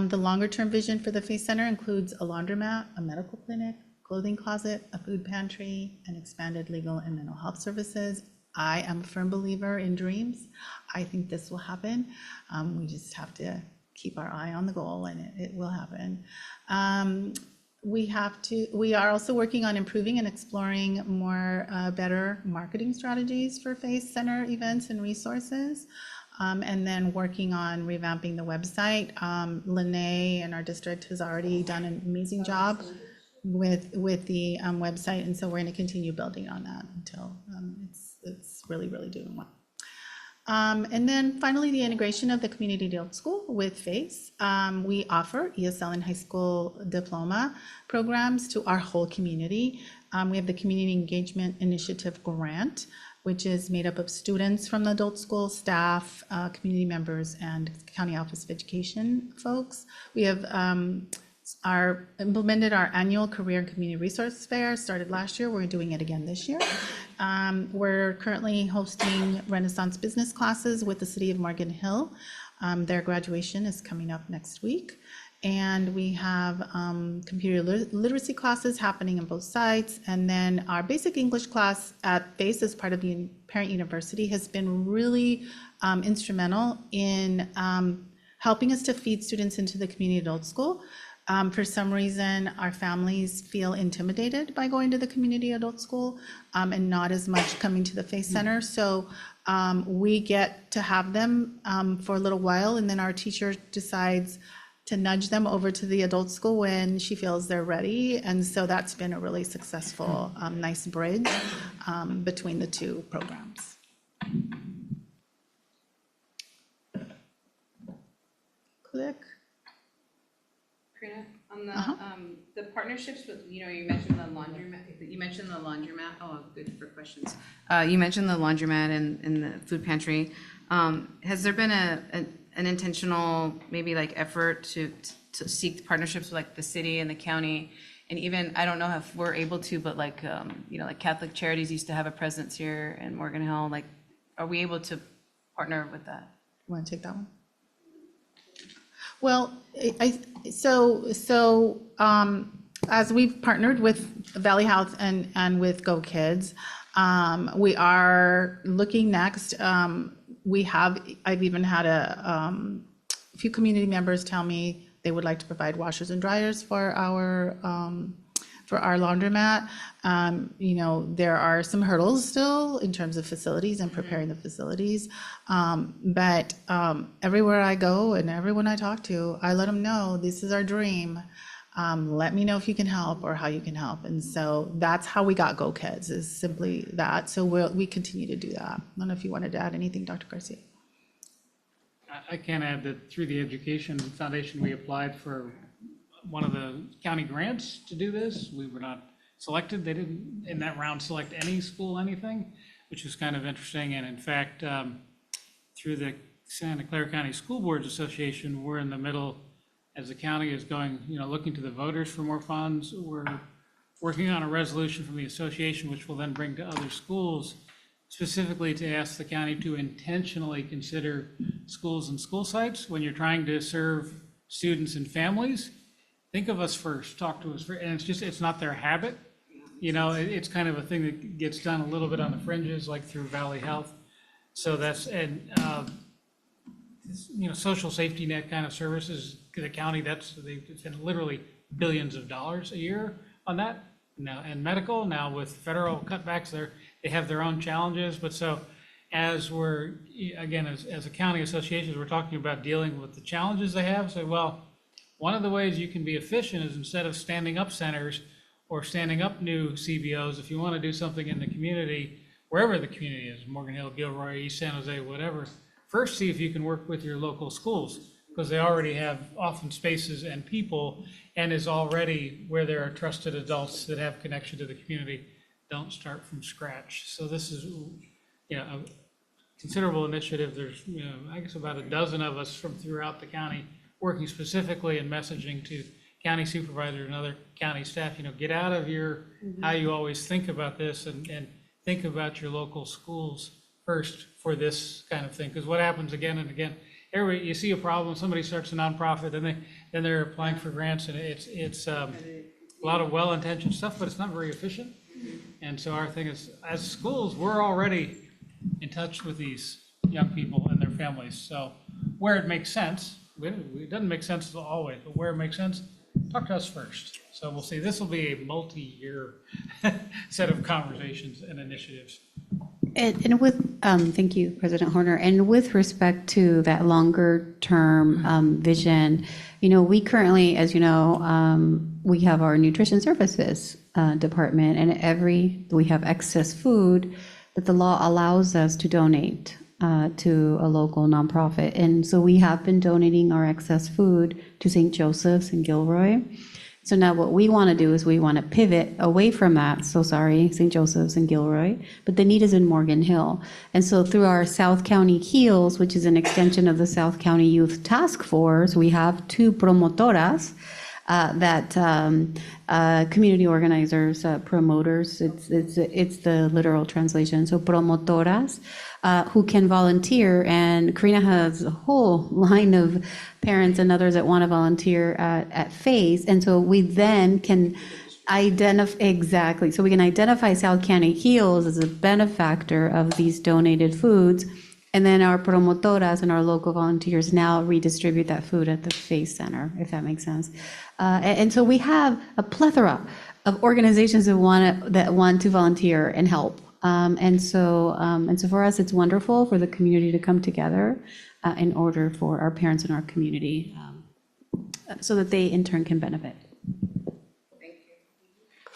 Speaker 9: The longer-term vision for the Faith Center includes a laundromat, a medical clinic, clothing closet, a food pantry, and expanded legal and mental health services. I am a firm believer in dreams. I think this will happen. We just have to keep our eye on the goal, and it will happen. We are also working on improving and exploring more better marketing strategies for Faith Center events and resources. And then working on revamping the website. Lene in our district has already done an amazing job with the website, and so we're going to continue building on that until it's really, really doing well. And then finally, the integration of the community adult school with FACE. We offer ESL and high school diploma programs to our whole community. We have the Community Engagement Initiative Grant, which is made up of students from the adult school, staff, community members, and County Office of Education folks. We have implemented our annual Career and Community Resource Fair, started last year. We're doing it again this year. We're currently hosting Renaissance business classes with the City of Morgan Hill. Their graduation is coming up next week. And we have computer literacy classes happening in both sites. And then our basic English class at FACE as part of the Parent University has been really instrumental in helping us to feed students into the community adult school. For some reason, our families feel intimidated by going to the community adult school and not as much coming to the FACE Center. So we get to have them for a little while, and then our teacher decides to nudge them over to the adult school when she feels they're ready. And so that's been a really successful, nice bridge between the two programs. Click.
Speaker 2: Karina, on the partnerships with, you mentioned the laundromat, oh, good for questions. You mentioned the laundromat and the food pantry. Has there been an intentional, maybe like effort to seek partnerships with like the city and the county? And even, I don't know if we're able to, but like, like Catholic Charities used to have a presence here in Morgan Hill. Like, are we able to partner with that?
Speaker 9: You want to take that one? Well, as we've partnered with Valley Health and with Go Kids, we are looking next. I've even had a few community members tell me they would like to provide washers and dryers for our laundromat. There are some hurdles still in terms of facilities and preparing the facilities. But everywhere I go and everyone I talk to, I let them know this is our dream. Let me know if you can help or how you can help. And so that's how we got Go Kids, is simply that. So we continue to do that. I don't know if you wanted to add anything, Dr. Garcia.
Speaker 1: I can add that through the Education Foundation, we applied for one of the county grants to do this. We were not selected. They didn't, in that round, select any school, anything, which was kind of interesting. And in fact, through the Santa Clara County School Boards Association, we're in the middle, as the county is going, looking to the voters for more funds. We're working on a resolution from the association, which will then bring to other schools, specifically to ask the county to intentionally consider schools and school sites when you're trying to serve students and families. Think of us first, talk to us first, and it's not their habit. It's kind of a thing that gets done a little bit on the fringes, like through Valley Health. So that's, and, social safety net kind of services, the county, they've spent literally billions of dollars a year on that. Now, and medical, now with federal cutbacks, they have their own challenges. But so as we're, again, as a county association, we're talking about dealing with the challenges they have. So, well, one of the ways you can be efficient is instead of standing up centers or standing up new CBOs, if you want to do something in the community, wherever the community is, Morgan Hill, Gilroy, East San Jose, whatever, first see if you can work with your local schools, because they already have often spaces and people, and is already where there are trusted adults that have connection to the community. Don't start from scratch. So this is, a considerable initiative. There's, I guess about a dozen of us from throughout the county working specifically in messaging to county supervisors and other county staff, get out of your, how you always think about this and think about your local schools first for this kind of thing, because what happens again and again, everybody, you see a problem, somebody starts a nonprofit, and they're applying for grants, and it's a lot of well-intentioned stuff, but it's not very efficient. And so our thing is, as schools, we're already in touch with these young people and their families. So where it makes sense, it doesn't make sense always, but where it makes sense, talk to us first. So we'll see, this will be a multi-year set of conversations and initiatives.
Speaker 11: And with, thank you, President Horner. And with respect to that longer term vision, we currently, as you know, we have our nutrition services department, and we have excess food that the law allows us to donate to a local nonprofit. And so we have been donating our excess food to St. Joseph's in Gilroy. So now what we want to do is we want to pivot away from that. So sorry, St. Joseph's and Gilroy, but the need is in Morgan Hill. And so through our South County HEALS, which is an extension of the South County Youth Task Force, we have 2 promotoras that community organizers, promoters, it's the literal translation. So promotoras who can volunteer, and Karina has a whole line of parents and others that want to volunteer at FACE. And so we then can identify, so we can identify South County HEALS as a benefactor of these donated foods. And then our promotoras and our local volunteers now redistribute that food at the FACE Center, if that makes sense. And so we have a plethora of organizations that want to volunteer and help. And so for us, it's wonderful for the community to come together in order for our parents and our community so that they in turn can benefit.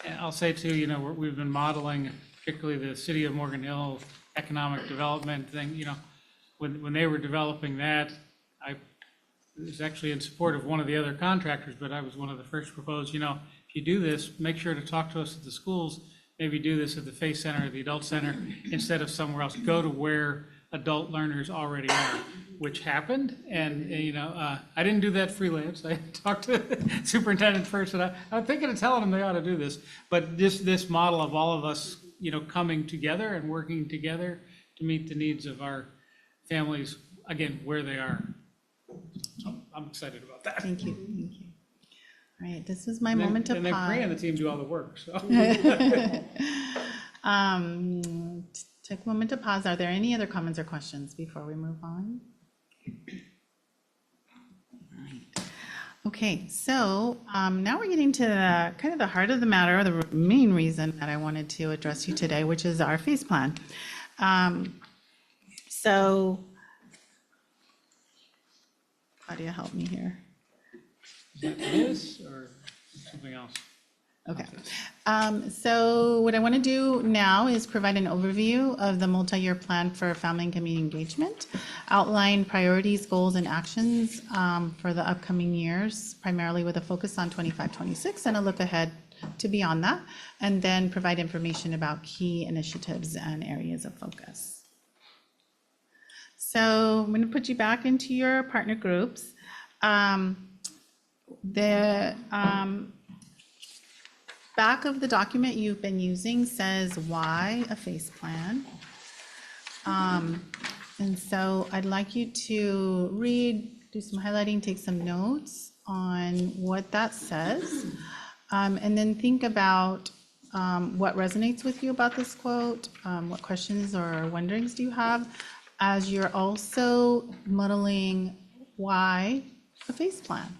Speaker 1: And I'll say too, we've been modeling, particularly the City of Morgan Hill economic development thing, when they were developing that, I was actually in support of one of the other contractors, but I was one of the first proposed, if you do this, make sure to talk to us at the schools, maybe do this at the FACE Center or the Adult Center instead of somewhere else. Go to where adult learners already are, which happened. And I didn't do that freelance. I talked to the superintendent first, and I'm thinking of telling them they ought to do this. But this model of all of us, coming together and working together to meet the needs of our families, again, where they are. So I'm excited about that.
Speaker 9: Thank you. All right, this is my moment to pause.
Speaker 1: And then Priya and the team do all the work, so.
Speaker 9: Take a moment to pause. Are there any other comments or questions before we move on? All right. Okay, so now we're getting to kind of the heart of the matter, the main reason that I wanted to address you today, which is our FACE plan. So, Claudia, help me here.
Speaker 1: Is that this or something else?
Speaker 9: Okay. So what I want to do now is provide an overview of the multi-year plan for family and community engagement, outline priorities, goals, and actions for the upcoming years, primarily with a focus on 25-26 and a look ahead to beyond that, and then provide information about key initiatives and areas of focus. So I'm going to put you back into your partner groups. The back of the document you've been using says why a FACE plan. And so I'd like you to read, do some highlighting, take some notes on what that says, and then think about what resonates with you about this quote, what questions or wonderings do you have, as you're also modeling why a FACE plan.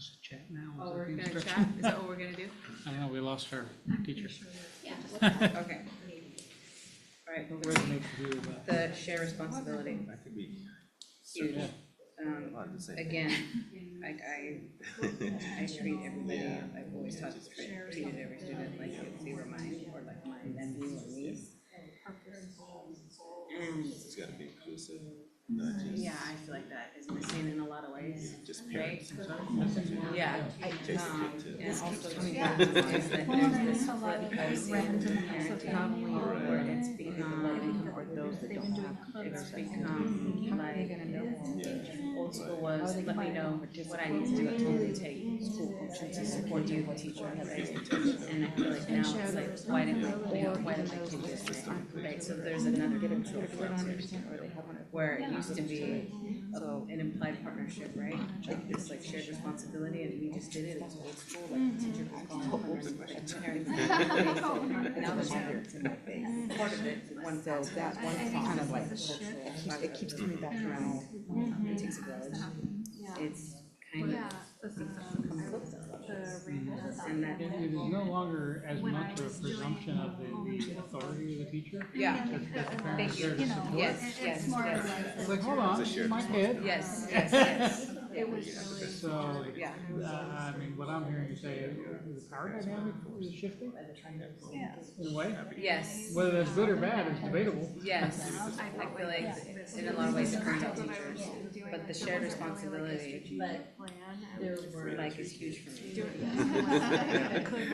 Speaker 1: Let's chat now.
Speaker 2: Oh,
Speaker 1: Is that
Speaker 2: we're
Speaker 1: the
Speaker 2: gonna
Speaker 1: instruction?
Speaker 2: chat? Is that what we're gonna do?
Speaker 1: I don't know, we lost our teacher.
Speaker 2: Okay. All right,
Speaker 1: What resonates with you about?
Speaker 2: the share responsibility,
Speaker 8: That could be
Speaker 2: huge.
Speaker 8: part of the same.
Speaker 2: Again, like I treat everybody, I've always taught, treated every student like if they were mine, or like my nephew or niece. And
Speaker 8: It's gotta be inclusive, not just,
Speaker 2: yeah, I feel like that is missing in a lot of ways,
Speaker 8: just
Speaker 2: right?
Speaker 8: parents.
Speaker 2: Yeah.
Speaker 8: Take the kid to.
Speaker 2: And also coming back to is that there's this split policy of parenting where it's become, or those that don't have, it's become like, old school was, let me know what I need to do at home to take school function to support you, the teacher, right? And I feel like now it's like, why didn't my kid do this, right? So there's another control where it used to be an implied partnership, right? Like this like shared responsibility, and we just did it, it was old school, like the teacher was calling the parents. Now there's parents in my face. Part of it, one, so that one kind of like cultural, it keeps coming back around, it takes a village. It's kind of become close and that.
Speaker 1: It is no longer as much of a presumption of the authority of the teacher.
Speaker 2: Yeah.
Speaker 1: That the parents
Speaker 2: Thank
Speaker 1: are
Speaker 2: you.
Speaker 1: to support.
Speaker 2: Yes, yes, yes.
Speaker 1: It's like, hold on, this is my kid.
Speaker 2: Yes, yes, yes. It was
Speaker 1: So,
Speaker 2: yeah.
Speaker 1: I mean, what I'm hearing you say is the power dynamic is shifting in a way.
Speaker 2: Yes.
Speaker 1: Whether that's good or bad is debatable.
Speaker 2: Yes, I feel like in a lot of ways it brings out teachers, but the shared responsibility, like, is huge for me.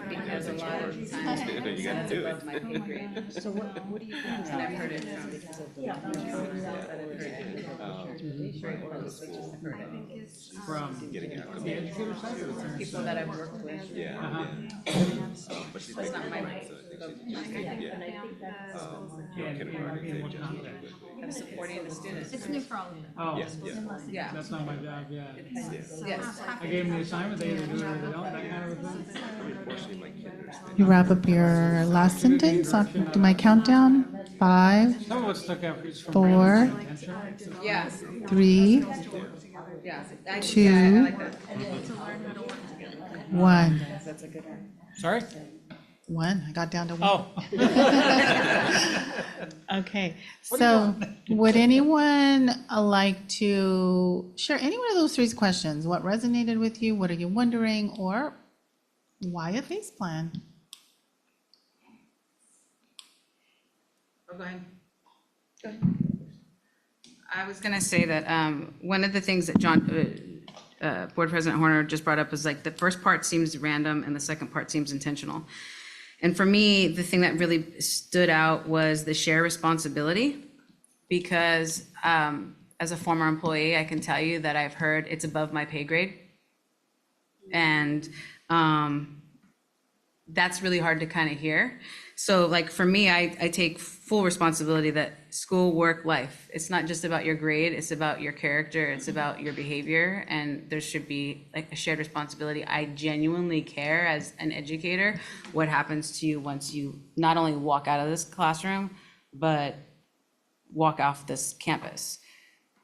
Speaker 2: Because a lot of times
Speaker 8: You gotta do it.
Speaker 2: above my pay grade.
Speaker 10: So what do you think?
Speaker 2: And I've heard it
Speaker 1: From
Speaker 8: Getting out of
Speaker 1: the educator side or the parent
Speaker 2: people
Speaker 1: side?
Speaker 2: that I've worked with.
Speaker 8: Yeah,
Speaker 1: Uh-huh.
Speaker 8: yeah. But she's
Speaker 2: It's
Speaker 8: like,
Speaker 2: not my right,
Speaker 8: so
Speaker 2: but
Speaker 8: yeah.
Speaker 1: In what context?
Speaker 2: of supporting the students.
Speaker 1: Oh,
Speaker 8: Yes, yes.
Speaker 2: Yeah.
Speaker 1: that's not my job, yeah.
Speaker 2: Yes.
Speaker 1: I gave them the assignment, they either do it or they don't, that kind of a thing.
Speaker 8: Unfortunately, my kid understands.
Speaker 9: You wrap up your last sentence. I'll do my countdown. 5,
Speaker 1: Some of what stuck out is from.
Speaker 9: 4,
Speaker 1: intentional.
Speaker 2: Yeah,
Speaker 9: 3,
Speaker 2: yeah.
Speaker 9: Two.
Speaker 2: I like that.
Speaker 9: 1.
Speaker 2: That's a good one.
Speaker 1: Sorry?
Speaker 9: 1. I got down to 1.
Speaker 1: Oh.
Speaker 9: Okay, so would anyone like to share any one of those 3 questions? What resonated with you? What are you wondering? Or why a FACE plan?
Speaker 2: Oh, go ahead. Go ahead. I was gonna say that, one of the things that Board President Horner just brought up was like, the first part seems random and the second part seems intentional. And for me, the thing that really stood out was the share responsibility, because as a former employee, I can tell you that I've heard it's above my pay grade. And that's really hard to kind of hear. So like for me, I take full responsibility that school, work, life, it's not just about your grade, it's about your character, it's about your behavior, and there should be like a shared responsibility. I genuinely care as an educator what happens to you once you not only walk out of this classroom, but walk off this campus.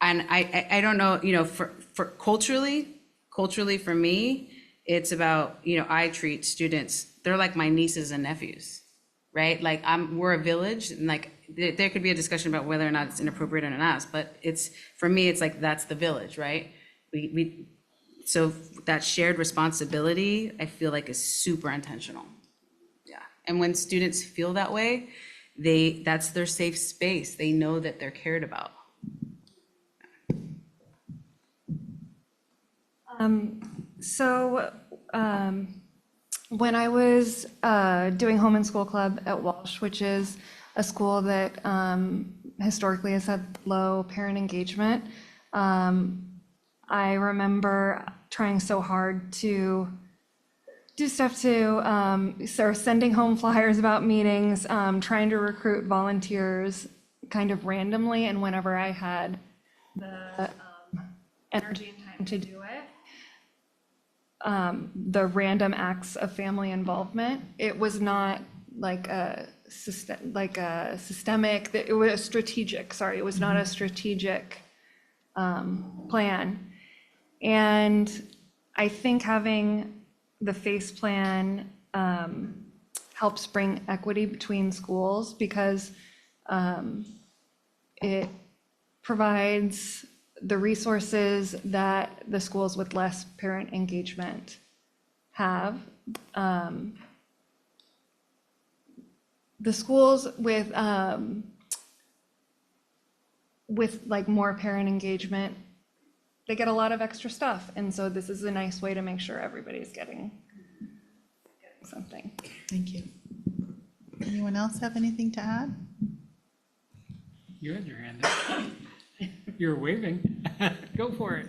Speaker 2: And I don't know, you know, for culturally for me, it's about, you know, I treat students, they're like my nieces and nephews, right? Like we're a village, and like there could be a discussion about whether or not it's inappropriate or not, but it's, for me, it's like, that's the village, right? So that shared responsibility, I feel like is super intentional. Yeah, and when students feel that way, that's their safe space. They know that they're cared about.
Speaker 5: When I was doing Home and School Club at Walsh, which is a school that historically has had low parent engagement, I remember trying so hard to do stuff to start sending home flyers about meetings, trying to recruit volunteers kind of randomly, and whenever I had the energy and time to do it, the random acts of family involvement, it was not like a systemic, it was strategic, sorry, it was not a strategic plan. And I think having the FACE plan helps bring equity between schools because it provides the resources that the schools with less parent engagement have. The schools with like more parent engagement, they get a lot of extra stuff. And so this is a nice way to make sure everybody's getting something.
Speaker 9: Thank you. Anyone else have anything to add?
Speaker 1: You had your hand up. You were waving. Go for it.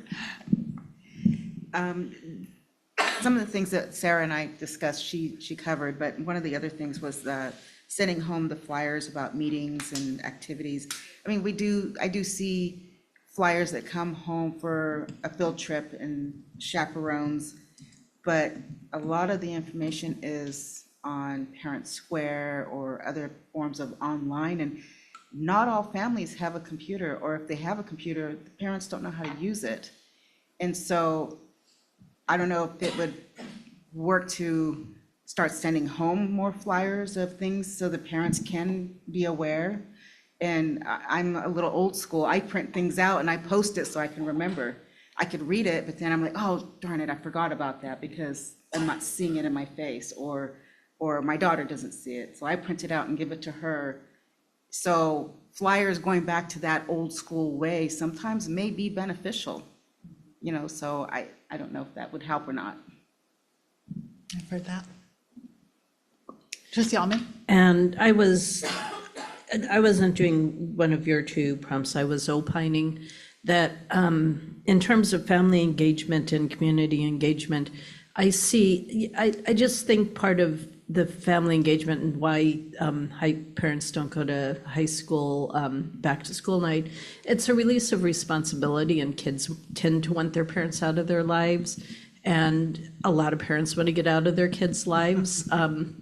Speaker 6: Some of the things that Sarah and I discussed, she covered, but one of the other things was the sending home the flyers about meetings and activities. I mean, I do see flyers that come home for a field trip and chaperones, but a lot of the information is on Parent Square or other forms of online, and not all families have a computer, or if they have a computer, the parents don't know how to use it. And so I don't know if it would work to start sending home more flyers of things so the parents can be aware. And I'm a little old school. I print things out and I post it so I can remember. I could read it, but then I'm like, oh, darn it, I forgot about that because I'm not seeing it in my face, or my daughter doesn't see it. So I print it out and give it to her. So flyers going back to that old school way sometimes may be beneficial, so I don't know if that would help or not.
Speaker 9: I've heard that. Trustee Almond?
Speaker 4: And I wasn't doing one of your two prompts. I was opining that in terms of family engagement and community engagement, I just think part of the family engagement and why parents don't go to high school back to school night, it's a release of responsibility, and kids tend to want their parents out of their lives. And a lot of parents want to get out of their kids' lives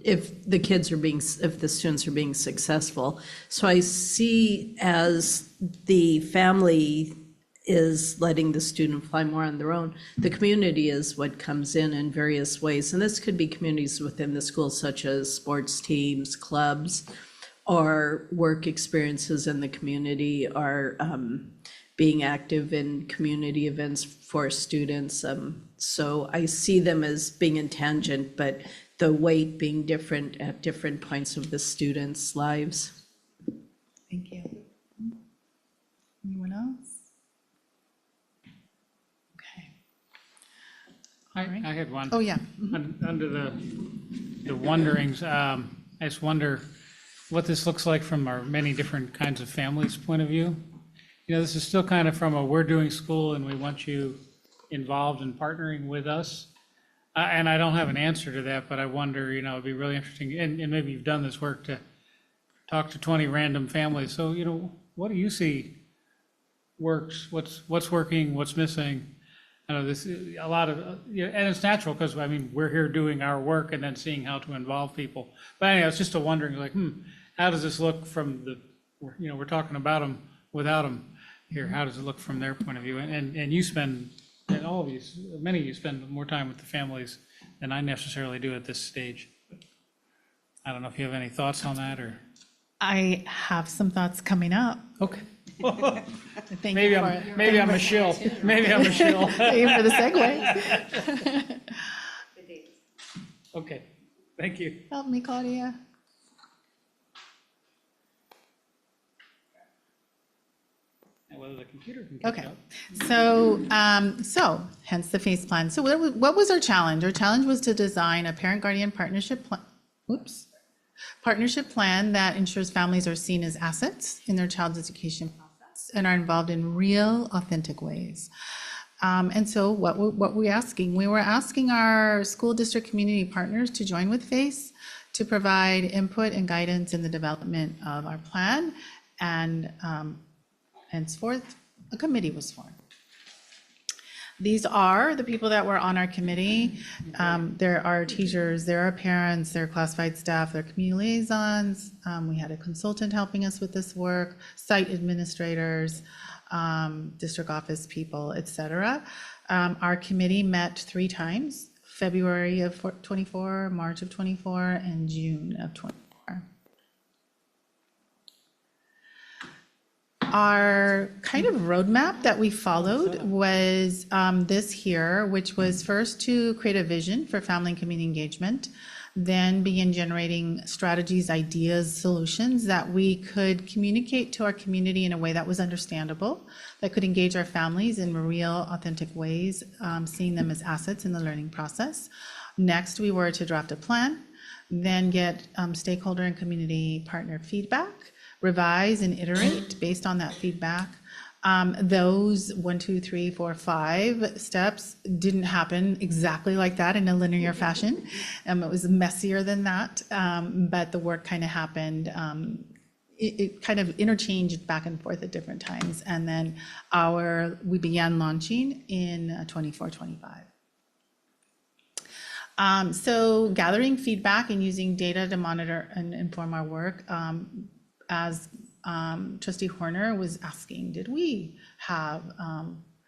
Speaker 4: if the students are being successful. So I see as the family is letting the student fly more on their own, the community is what comes in various ways. And this could be communities within the school, such as sports teams, clubs, or work experiences in the community, or being active in community events for students. So I see them as being in tangent, but the weight being different at different points of the students' lives.
Speaker 9: Thank you. Anyone else? Okay.
Speaker 1: I had one.
Speaker 9: Oh, yeah.
Speaker 1: Under the wonderings, I just wonder what this looks like from our many different kinds of families' point of view. This is still kind of from a we're doing school and we want you involved in partnering with us. And I don't have an answer to that, but I wonder, it'd be really interesting, and maybe you've done this work to talk to 20 random families. So, what do you see works? What's working? What's missing? I know this a lot of, and it's natural because we're here doing our work and then seeing how to involve people. But anyway, it's just a wondering, like, how does this look from we're talking about them without them here. How does it look from their point of view? And you spend, and all of you, many of you spend more time with the families than I necessarily do at this stage. I don't know if you have any thoughts on that, or.
Speaker 9: I have some thoughts coming up.
Speaker 1: Okay.
Speaker 9: Thank
Speaker 1: Maybe
Speaker 9: you
Speaker 1: I'm
Speaker 9: for-
Speaker 1: a shill. Maybe I'm a shill.
Speaker 9: Thank you for the segue.
Speaker 1: Okay, thank you.
Speaker 9: Help me, Claudia.
Speaker 1: And whether the computer can catch
Speaker 9: Okay,
Speaker 1: up.
Speaker 9: so hence the FACE plan. So what was our challenge? Our challenge was to design a parent-guardian partnership plan. Partnership plan that ensures families are seen as assets in their child's education process and are involved in real, authentic ways. And so what were we asking? We were asking our school district community partners to join with FACE to provide input and guidance in the development of our plan, and henceforth, a committee was formed. These are the people that were on our committee. There are teachers, there are parents, there are classified staff, there are community liaisons. We had a consultant helping us with this work, site administrators, district office people, et cetera. Our committee met 3 times, February of 24, March of 24, and June of 24. Our kind of roadmap that we followed was this here, which was first to create a vision for family and community engagement, then begin generating strategies, ideas, solutions that we could communicate to our community in a way that was understandable, that could engage our families in real, authentic ways, seeing them as assets in the learning process. Next, we were to draft a plan, then get stakeholder and community partner feedback, revise and iterate based on that feedback. Those 1, 2, 3, 4, 5 steps didn't happen exactly like that in a linear fashion. It was messier than that, but the work kind of happened. It kind of interchanged back and forth at different times. And then we began launching in 24, 25. So gathering feedback and using data to monitor and inform our work, as Trustee Horner was asking, did we have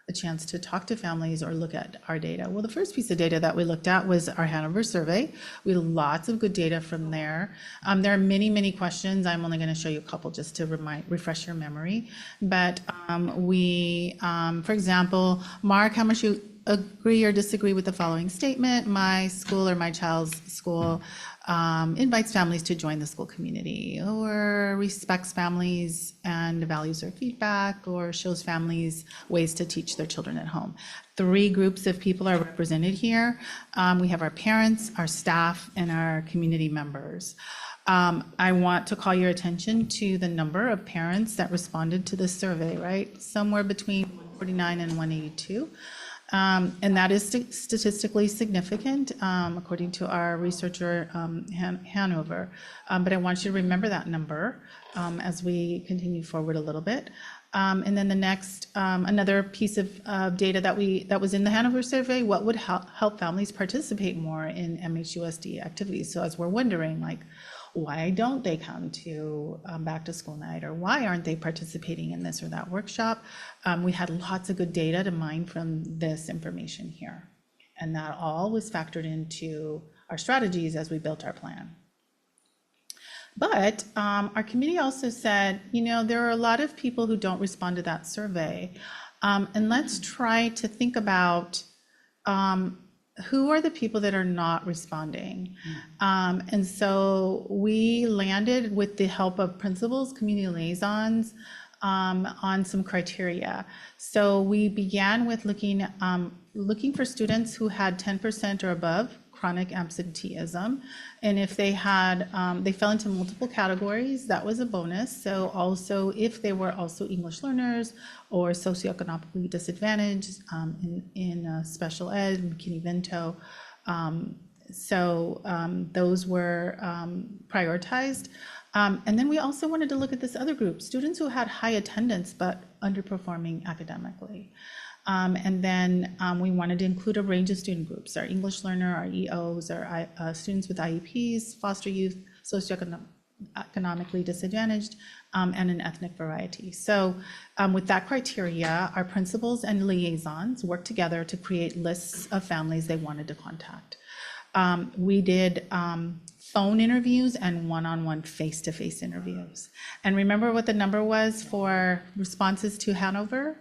Speaker 9: a chance to talk to families or look at our data? Well, the first piece of data that we looked at was our Hanover survey. We had lots of good data from there. There are many, many questions. I'm only going to show you a couple just to refresh your memory. But for example, Mark, how much you agree or disagree with the following statement? My school or my child's school invites families to join the school community, or respects families and values their feedback, or shows families ways to teach their children at home. 3 groups of people are represented here. We have our parents, our staff, and our community members. I want to call your attention to the number of parents that responded to this survey, right? Somewhere between 149 and 182. And that is statistically significant, according to our researcher, Hanover. But I want you to remember that number as we continue forward a little bit. And then the next, another piece of data that was in the Hanover survey, what would help families participate more in MHUSD activities? So as we're wondering, like, why don't they come to back to school night, or why aren't they participating in this or that workshop? We had lots of good data to mine from this information here. And that all was factored into our strategies as we built our plan. But our committee also said, there are a lot of people who don't respond to that survey. And let's try to think about who are the people that are not responding? And so we landed with the help of principals, community liaisons, on some criteria. So we began with looking for students who had 10% or above chronic absenteeism. And if they had, they fell into multiple categories, that was a bonus. So also if they were also English learners or socioeconomically disadvantaged in special ed, McKinney-Vento. Those were prioritized. And then we also wanted to look at this other group, students who had high attendance but underperforming academically. And then we wanted to include a range of student groups, our English learner, our EOs, our students with IEPs, foster youth, socioeconomically disadvantaged, and an ethnic variety. So with that criteria, our principals and liaisons worked together to create lists of families they wanted to contact. We did phone interviews and one-on-one face-to-face interviews. And remember what the number was for responses to Hanover?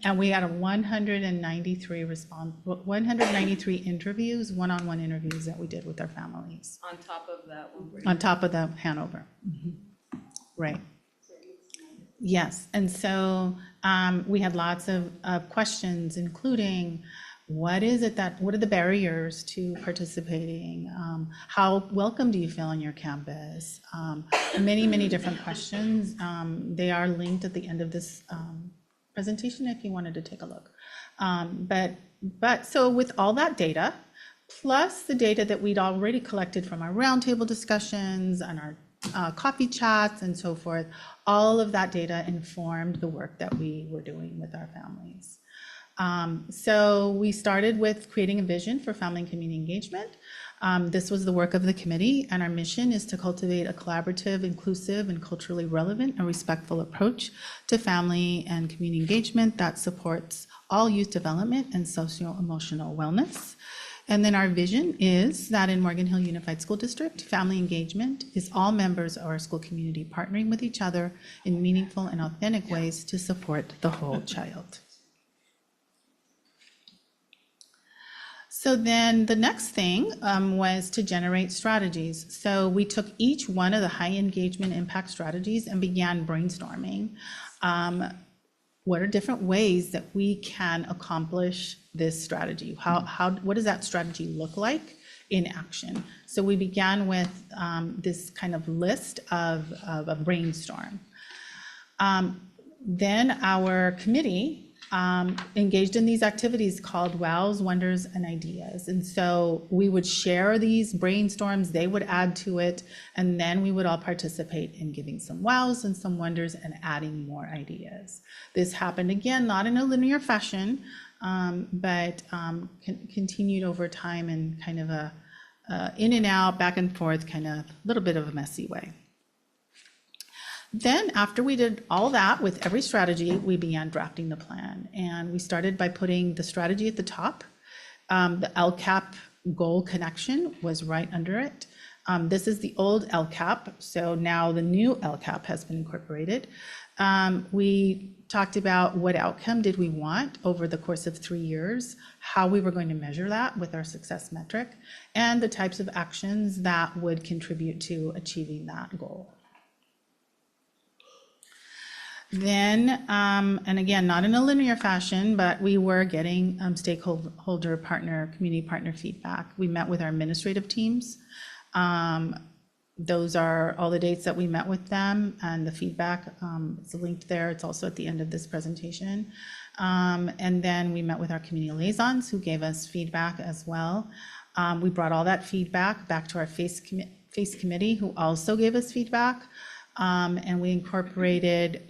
Speaker 9: And we had 193 interviews, one-on-one interviews that we did with our families.
Speaker 2: On top of that one.
Speaker 9: On top of the Hanover. Right. Yes, and so we had lots of questions, including what are the barriers to participating? How welcome do you feel on your campus? Many, many different questions. They are linked at the end of this presentation if you wanted to take a look. But so with all that data, plus the data that we'd already collected from our roundtable discussions and our coffee chats and so forth, all of that data informed the work that we were doing with our families. So we started with creating a vision for family and community engagement. This was the work of the committee, and our mission is to cultivate a collaborative, inclusive, and culturally relevant and respectful approach to family and community engagement that supports all youth development and socio-emotional wellness. And then our vision is that in Morgan Hill Unified School District, family engagement is all members of our school community partnering with each other in meaningful and authentic ways to support the whole child. So then the next thing was to generate strategies. So we took each one of the high engagement impact strategies and began brainstorming. What are different ways that we can accomplish this strategy? What does that strategy look like in action? So we began with this kind of list of a brainstorm. Then our committee engaged in these activities called Wows, Wonders, and Ideas. And so we would share these brainstorms, they would add to it, and then we would all participate in giving some wows and some wonders and adding more ideas. This happened again, not in a linear fashion, but continued over time in kind of a in and out, back and forth, kind of a little bit of a messy way. Then after we did all that with every strategy, we began drafting the plan. And we started by putting the strategy at the top. The LCAP goal connection was right under it. This is the old LCAP, so now the new LCAP has been incorporated. We talked about what outcome did we want over the course of 3 years, how we were going to measure that with our success metric, and the types of actions that would contribute to achieving that goal. Then, and again, not in a linear fashion, but we were getting stakeholder partner, community partner feedback. We met with our administrative teams. Those are all the dates that we met with them, and the feedback is linked there. It's also at the end of this presentation. And then we met with our community liaisons who gave us feedback as well. We brought all that feedback back to our FACE committee, who also gave us feedback. And we incorporated,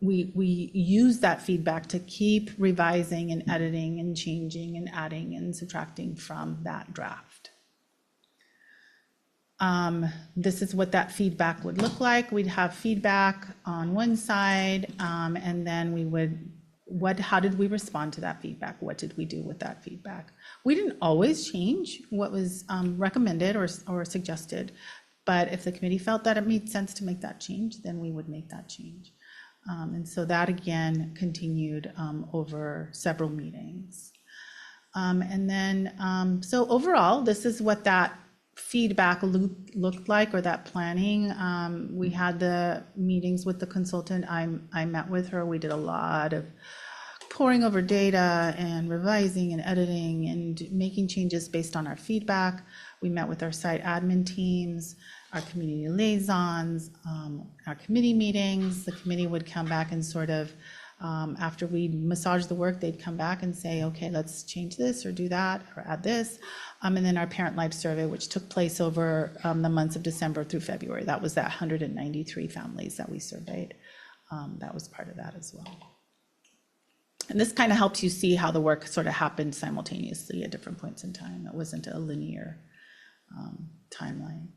Speaker 9: we used that feedback to keep revising and editing and changing and adding and subtracting from that draft. This is what that feedback would look like. We'd have feedback on one side, and then we would, how did we respond to that feedback? What did we do with that feedback? We didn't always change what was recommended or suggested. But if the committee felt that it made sense to make that change, then we would make that change. And so that again continued over several meetings. And then, so overall, this is what that feedback looked like, or that planning. We had the meetings with the consultant. I met with her. We did a lot of poring over data and revising and editing and making changes based on our feedback. We met with our site admin teams, our community liaisons, our committee meetings. The committee would come back and sort of, after we massaged the work, they'd come back and say, okay, let's change this or do that or add this. And then our parent life survey, which took place over the months of December through February. That was that 193 families that we surveyed. That was part of that as well. And this kind of helps you see how the work sort of happened simultaneously at different points in time. It wasn't a linear timeline.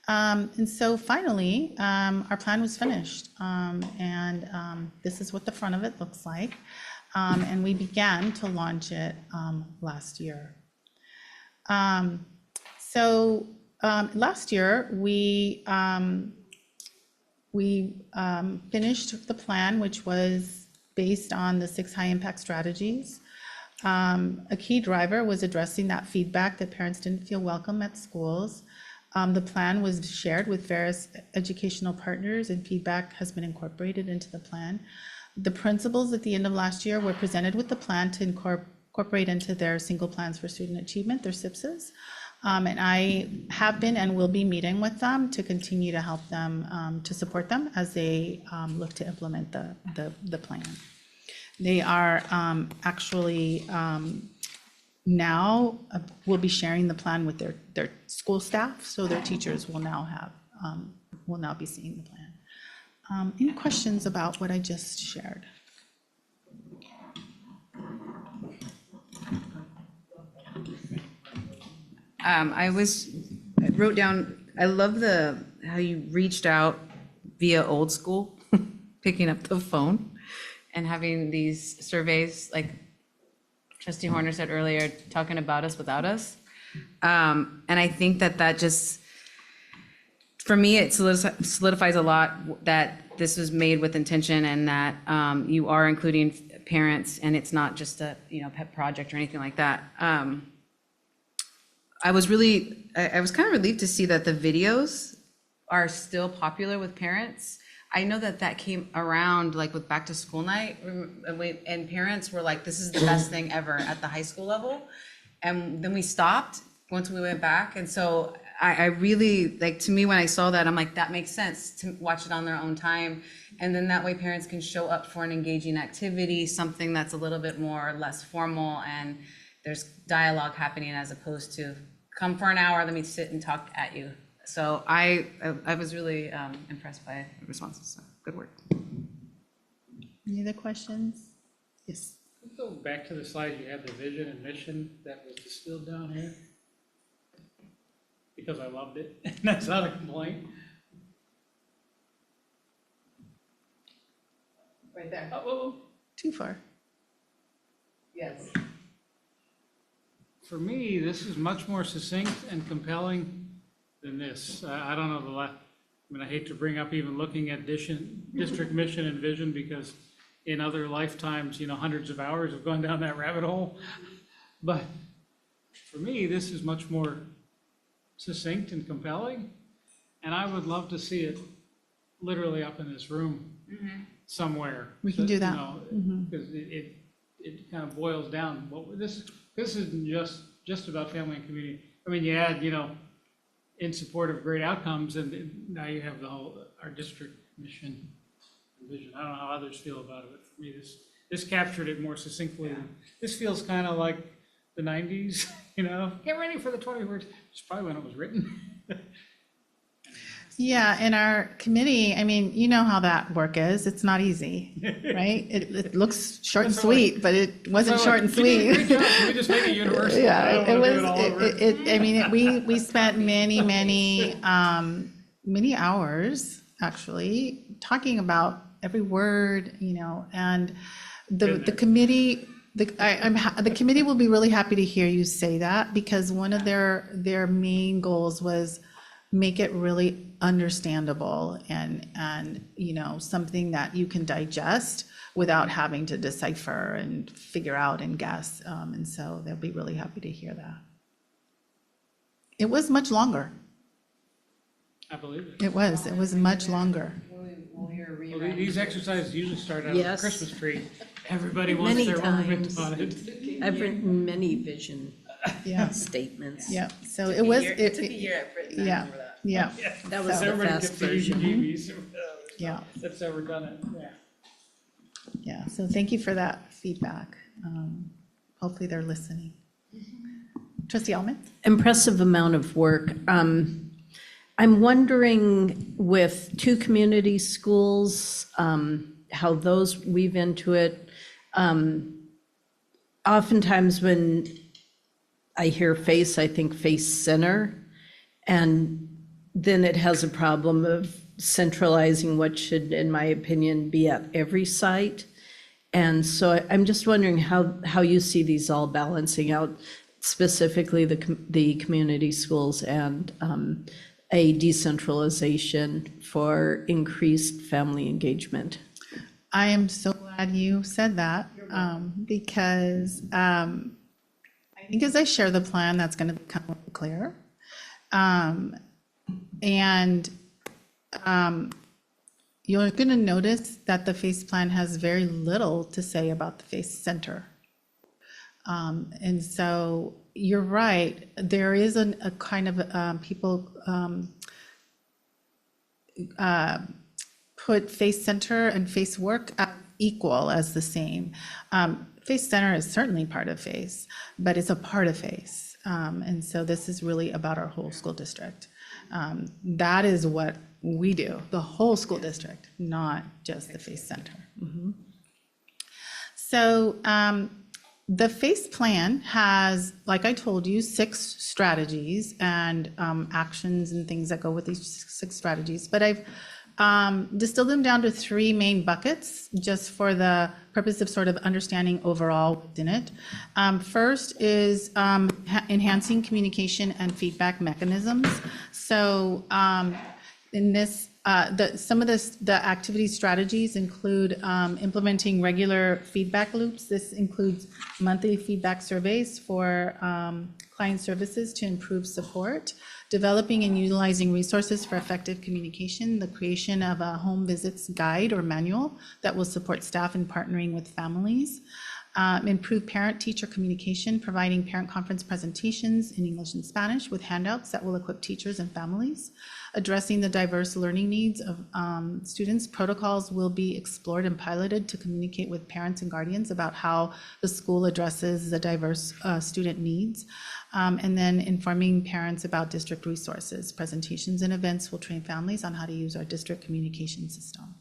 Speaker 9: And so finally, our plan was finished. And this is what the front of it looks like. And we began to launch it last year. Last year, we finished the plan, which was based on the 6 high-impact strategies. A key driver was addressing that feedback that parents didn't feel welcome at schools. The plan was shared with various educational partners, and feedback has been incorporated into the plan. The principals at the end of last year were presented with the plan to incorporate into their single plans for student achievement, their SIPSs. And I have been and will be meeting with them to continue to help them, to support them as they look to implement the plan. They are actually now will be sharing the plan with their school staff, so their teachers will now be seeing the plan. Any questions about what I just shared?
Speaker 13: I wrote down, I love how you reached out via old school, picking up the phone and having these surveys, like Trustee Horner said earlier, talking about us without us. And I think that just, for me, it solidifies a lot that this was made with intention and that you are including parents and it's not just a, pet project or anything like that. I was kind of relieved to see that the videos are still popular with parents. I know that came around like with back to school night, and parents were like, this is the best thing ever at the high school level. And then we stopped once we went back. And so I really, like, to me, when I saw that, I'm like, that makes sense to watch it on their own time. And then that way parents can show up for an engaging activity, something that's a little bit more or less formal, and there's dialogue happening as opposed to come for an hour, let me sit and talk at you. So I was really impressed by the responses, so good work.
Speaker 9: Any other questions? Yes.
Speaker 1: Go back to the slide, you had the vision and mission that was distilled down here. Because I loved it, and that's not a complaint.
Speaker 13: Right there.
Speaker 1: Oh,
Speaker 9: Too far.
Speaker 13: Yes.
Speaker 1: for me, this is much more succinct and compelling than this. I don't know I hate to bring up even looking at district mission and vision, because in other lifetimes, hundreds of hours have gone down that rabbit hole. But for me, this is much more succinct and compelling, and I would love to see it literally up in this room somewhere.
Speaker 9: We can do that.
Speaker 1: Because it kind of boils down. This isn't just about family and community. I mean, you add, in support of great outcomes, and now you have our district mission and vision. I don't know how others feel about it, but for me, this captured it more succinctly.
Speaker 13: Yeah.
Speaker 1: This feels kind of like the 90s, get ready for the 21st. It's probably when it was written.
Speaker 9: Yeah, in our committee, I mean, you know how that work is. It's not easy, right? It looks short and
Speaker 1: That's all right.
Speaker 9: sweet, but it wasn't
Speaker 1: So,
Speaker 9: short and
Speaker 1: we did a
Speaker 9: sweet.
Speaker 1: great job. Can we just make it universal? I
Speaker 9: Yeah,
Speaker 1: don't
Speaker 9: it
Speaker 1: wanna do
Speaker 9: was,
Speaker 1: all over.
Speaker 9: I mean, we spent many hours actually talking about every word, and the committee, the committee will be really happy to hear you say that, because one of their main goals was make it really understandable and something that you can digest without having to decipher and figure out and guess. And so they'll be really happy to hear that. It was much longer.
Speaker 1: I believe it.
Speaker 9: It was much longer.
Speaker 13: We'll hear a
Speaker 1: Well,
Speaker 13: rewrite.
Speaker 1: these exercises usually start out with a
Speaker 4: Yes.
Speaker 1: Christmas tree. Everybody wants
Speaker 4: Many
Speaker 1: their ornament
Speaker 4: times.
Speaker 1: on it.
Speaker 4: I've written many vision
Speaker 9: Yeah,
Speaker 4: statements.
Speaker 9: yeah. So it was,
Speaker 13: Took a year at Britain.
Speaker 9: yeah, yeah,
Speaker 4: That was
Speaker 9: So-
Speaker 4: the
Speaker 1: Everybody
Speaker 4: fast
Speaker 1: gets the
Speaker 4: version.
Speaker 1: heebie-jeebies.
Speaker 9: yeah,
Speaker 1: That's ever done it, yeah.
Speaker 9: yeah. So thank you for that feedback. Hopefully they're listening. Trustee Almond?
Speaker 4: Impressive amount of work. I'm wondering, with two community schools, how those weave into it. Oftentimes when I hear FACE, I think FACE Center, and then it has a problem of centralizing what should, in my opinion, be at every site. And so I'm just wondering how you see these all balancing out, specifically the community schools and a decentralization for increased family engagement.
Speaker 9: I am so glad you said that, because I think as I share the plan, that's going to become clearer. And you're going to notice that the FACE plan has very little to say about the FACE Center. And so you're right, there is a kind of people put FACE Center and FACE Work equal as the same. FACE Center is certainly part of FACE, but it's a part of FACE. And so this is really about our whole school district. That is what we do, the whole school district, not just the FACE Center. So The FACE plan has, like I told you, 6 strategies and actions and things that go with these 6 strategies. But I've distilled them down to 3 main buckets just for the purpose of sort of understanding overall within it. First is enhancing communication and feedback mechanisms. So in this, some of the activity strategies include implementing regular feedback loops. This includes monthly feedback surveys for client services to improve support, developing and utilizing resources for effective communication, the creation of a home visits guide or manual that will support staff in partnering with families, improve parent-teacher communication, providing parent conference presentations in English and Spanish with handouts that will equip teachers and families, addressing the diverse learning needs of students. Protocols will be explored and piloted to communicate with parents and guardians about how the school addresses the diverse student needs. And then informing parents about district resources. Presentations and events will train families on how to use our district communication system.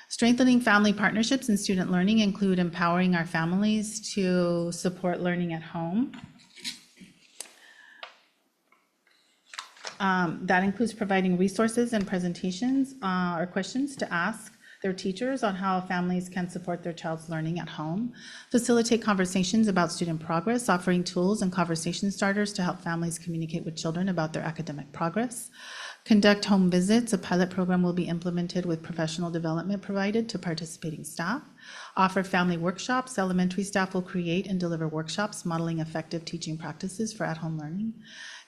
Speaker 9: Strengthening family partnerships in student learning include empowering our families to support learning at home. That includes providing resources and presentations or questions to ask their teachers on how families can support their child's learning at home. Facilitate conversations about student progress, offering tools and conversation starters to help families communicate with children about their academic progress. Conduct home visits. A pilot program will be implemented with professional development provided to participating staff. Offer family workshops. Elementary staff will create and deliver workshops modeling effective teaching practices for at-home learning.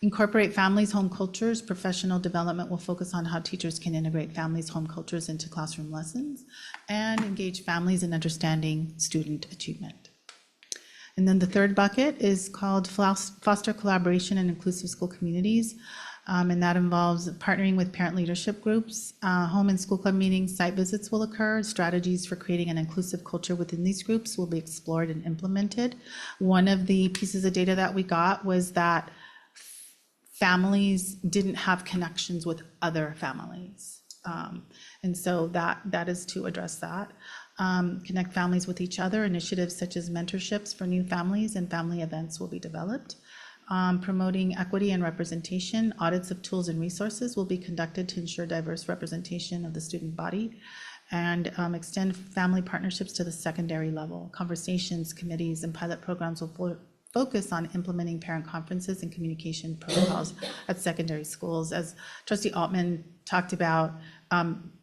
Speaker 9: Incorporate families' home cultures. Professional development will focus on how teachers can integrate families' home cultures into classroom lessons and engage families in understanding student achievement. And then the third bucket is called foster collaboration and inclusive school communities. And that involves partnering with parent leadership groups. Home and school club meetings, site visits will occur. Strategies for creating an inclusive culture within these groups will be explored and implemented. One of the pieces of data that we got was that families didn't have connections with other families. And so that is to address that. Connect families with each other. Initiatives such as mentorships for new families and family events will be developed. Promoting equity and representation. Audits of tools and resources will be conducted to ensure diverse representation of the student body, and extend family partnerships to the secondary level. Conversations, committees, and pilot programs will focus on implementing parent conferences and communication protocols at secondary schools. As Trustee Altman talked about,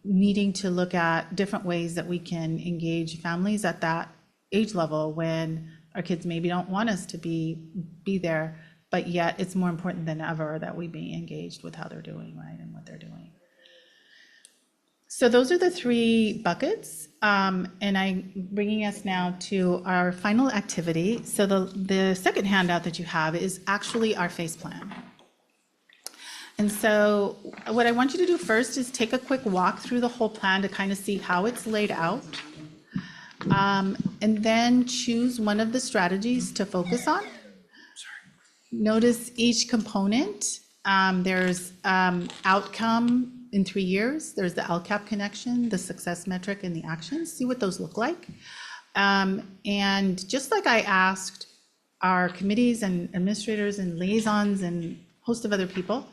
Speaker 9: needing to look at different ways that we can engage families at that age level when our kids maybe don't want us to be there, but yet it's more important than ever that we be engaged with how they're doing, right, and what they're doing. So those are the 3 buckets, and I'm bringing us now to our final activity. So the second handout that you have is actually our FACE plan. And so what I want you to do first is take a quick walk through the whole plan to kind of see how it's laid out. And then choose one of the strategies to focus on. Notice each component. There's outcome in 3 years. There's the LCAP connection, the success metric, and the actions. See what those look like. And just like I asked our committees and administrators and liaisons and a host of other people,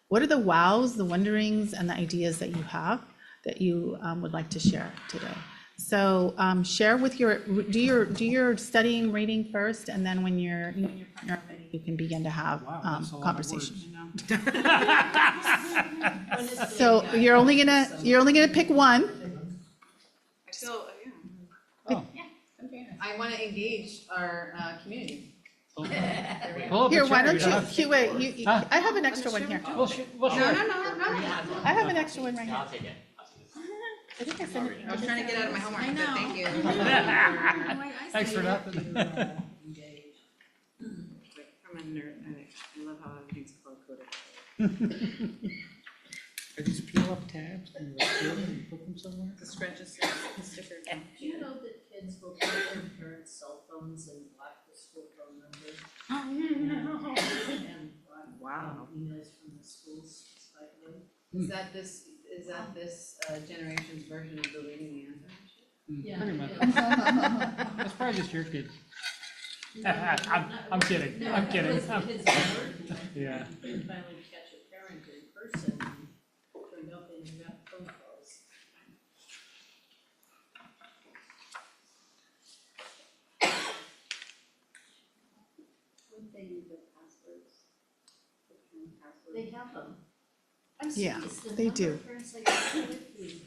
Speaker 9: what are the wows, the wonderings, and the ideas that you have that you would like to share today? So share with do your studying reading first, and then when your partner ready, you can begin to have conversation. So you're only gonna pick one.
Speaker 2: So, I want to engage our community.
Speaker 9: Here, why don't you, wait, I have an extra one here.
Speaker 2: No.
Speaker 9: I have an extra one right here.
Speaker 12: I'll take it.
Speaker 9: I think I sent it.
Speaker 2: I was trying to get out of my homework, but thank you.
Speaker 1: Thanks for nothing.
Speaker 2: I'm a nerd. I love how everything's color-coded.
Speaker 1: Are these peel-up tabs? And you peel them and put them somewhere?
Speaker 2: The scratches, the sticker.
Speaker 7: Do you know that kids will put their parents' cell phones and block the school phone numbers? And
Speaker 2: Wow.
Speaker 7: emails from the schools, by the way?
Speaker 2: Is that this generation's version of deleting the answer?
Speaker 1: Pretty much. It's probably just your kids. I'm kidding, I'm kidding. Yeah.
Speaker 4: Finally catch a parent in person, turned up and you got phone calls. They have them. I'm
Speaker 9: Yeah,
Speaker 4: serious, the
Speaker 9: they
Speaker 4: number
Speaker 9: do.
Speaker 4: of parents I got with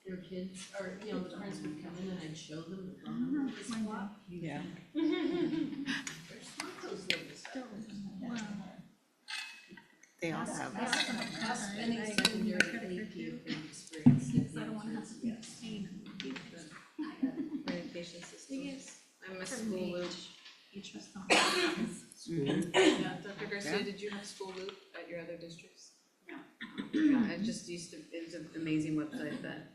Speaker 4: their kids, or, you know, the parents would come in and I'd show them the phone number of the swap.
Speaker 9: Yeah. They all have.
Speaker 4: Ask any secondary AP if they experience it. Yes.
Speaker 2: Communication systems. I miss school loop. Yeah, Dr. Garcia, did you have school loop at your other districts? No. Yeah, it just used to, it's an amazing website that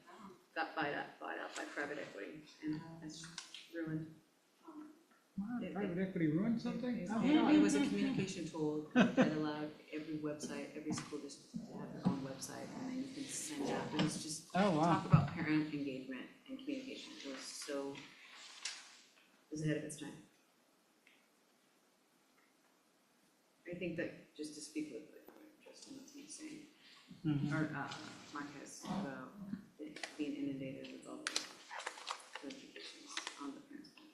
Speaker 2: got bought out by private equity and it's ruined.
Speaker 1: Private equity ruined something? Oh,
Speaker 2: It was a communication tool that allowed every website, every school district to have their own website, and then you can send out, it was just,
Speaker 1: Oh, wow.
Speaker 2: talk about parent engagement and communication, it was so, it was ahead of its time. I think that, just to speak with Justin, what he's saying,
Speaker 1: Mhm.
Speaker 2: or Marquez, about being inundated with all the notifications on the parents' phone.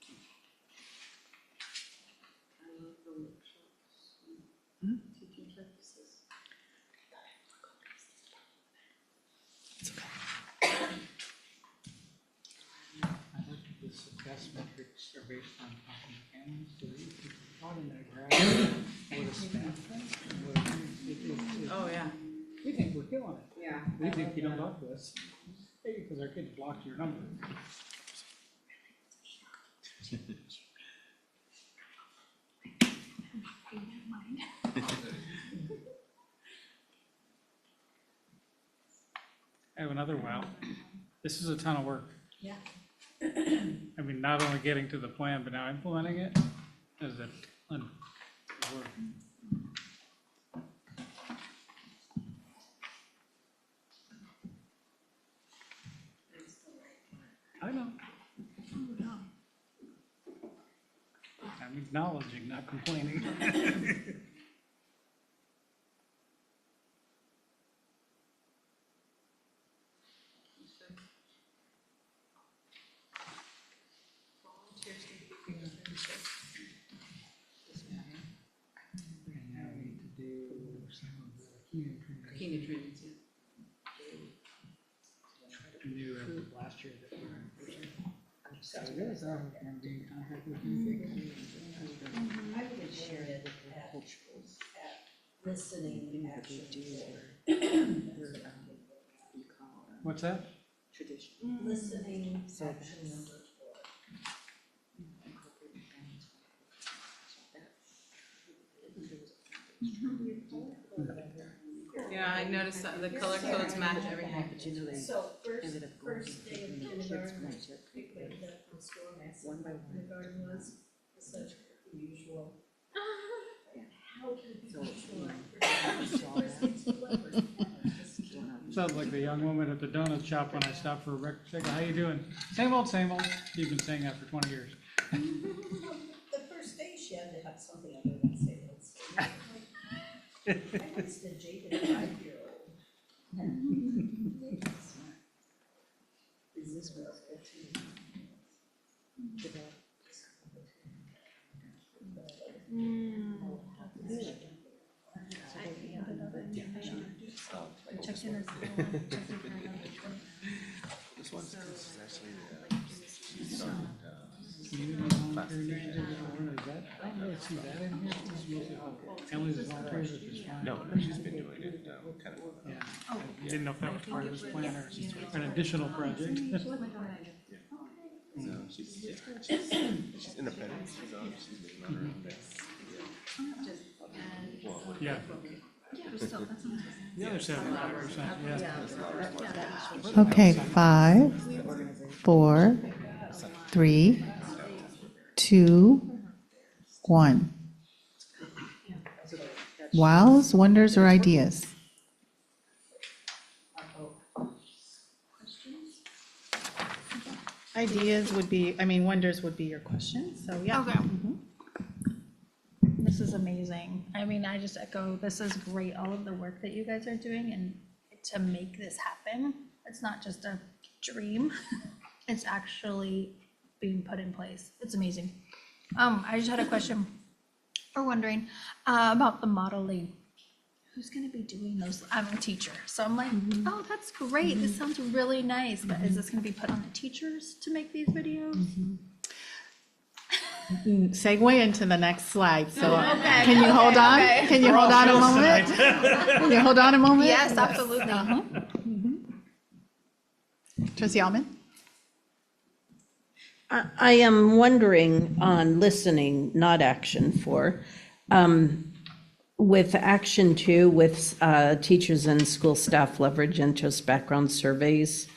Speaker 2: I love the workshops, and teaching practices.
Speaker 1: I like that the success metrics are based on talking to families, so you can plot in that graph what a staff thinks.
Speaker 2: Oh, yeah.
Speaker 1: We think we're killing it.
Speaker 2: Yeah.
Speaker 1: We think you don't talk to us. Hey, because our kids blocked your number. I have another wow. This is a ton of work.
Speaker 4: Yeah.
Speaker 1: I mean, not only getting to the plan, but now implementing it is a ton of work. I know. I'm acknowledging, not complaining. And now we need to do some of the key information.
Speaker 2: Keenan trainings, yeah.
Speaker 1: New last year that we were in person. So there's our, and being in contact with you.
Speaker 4: I would have shared it at listening action.
Speaker 1: What's that?
Speaker 4: Listening action number 4.
Speaker 2: Yeah, I noticed that the color codes match everything.
Speaker 4: So first day of kindergarten, pick my kid up from school and asked him how kindergarten was, such usual. How can it be usual? First day of school ever.
Speaker 1: Sounds like the young woman at the donut shop when I stopped for a breakfast. How you doing? Same old, same old. You've been saying that for 20 years.
Speaker 4: The first day she had to have something other than say let's. I was the jaded 5-year-old. Is this what's good to
Speaker 8: This one's actually,
Speaker 1: Community volunteer initiative, is that, I don't really see that in here. This is mostly families and volunteers, which is fine.
Speaker 8: no, she's been doing it, kind of.
Speaker 1: Yeah, I didn't know if that was part of this plan or an additional project.
Speaker 8: So she's independent, she's been on her own there.
Speaker 1: Yeah. The other 75%, yeah.
Speaker 9: Okay, 5, 4, 3, 2, 1. Wows, wonders, or ideas? Ideas would be, I mean, wonders would be your question, so yeah.
Speaker 10: Okay. This is amazing. I mean, I just echo, this is great, all of the work that you guys are doing, and to make this happen, it's not just a dream, it's actually being put in place. It's amazing. I just had a question, or wondering, about the modeling. Who's gonna be doing those? I'm a teacher, so I'm like, oh, that's great, this sounds really nice, but is this gonna be put on the teachers to make these videos?
Speaker 9: Segue into the next slide, so
Speaker 10: Okay,
Speaker 9: can you hold on?
Speaker 10: okay.
Speaker 9: Can you hold on a moment? Can you hold on a moment?
Speaker 10: Yes, absolutely.
Speaker 9: Trustee Almond?
Speaker 4: I am wondering on listening, not action four, with action two, with teachers and school staff leverage interest background surveys.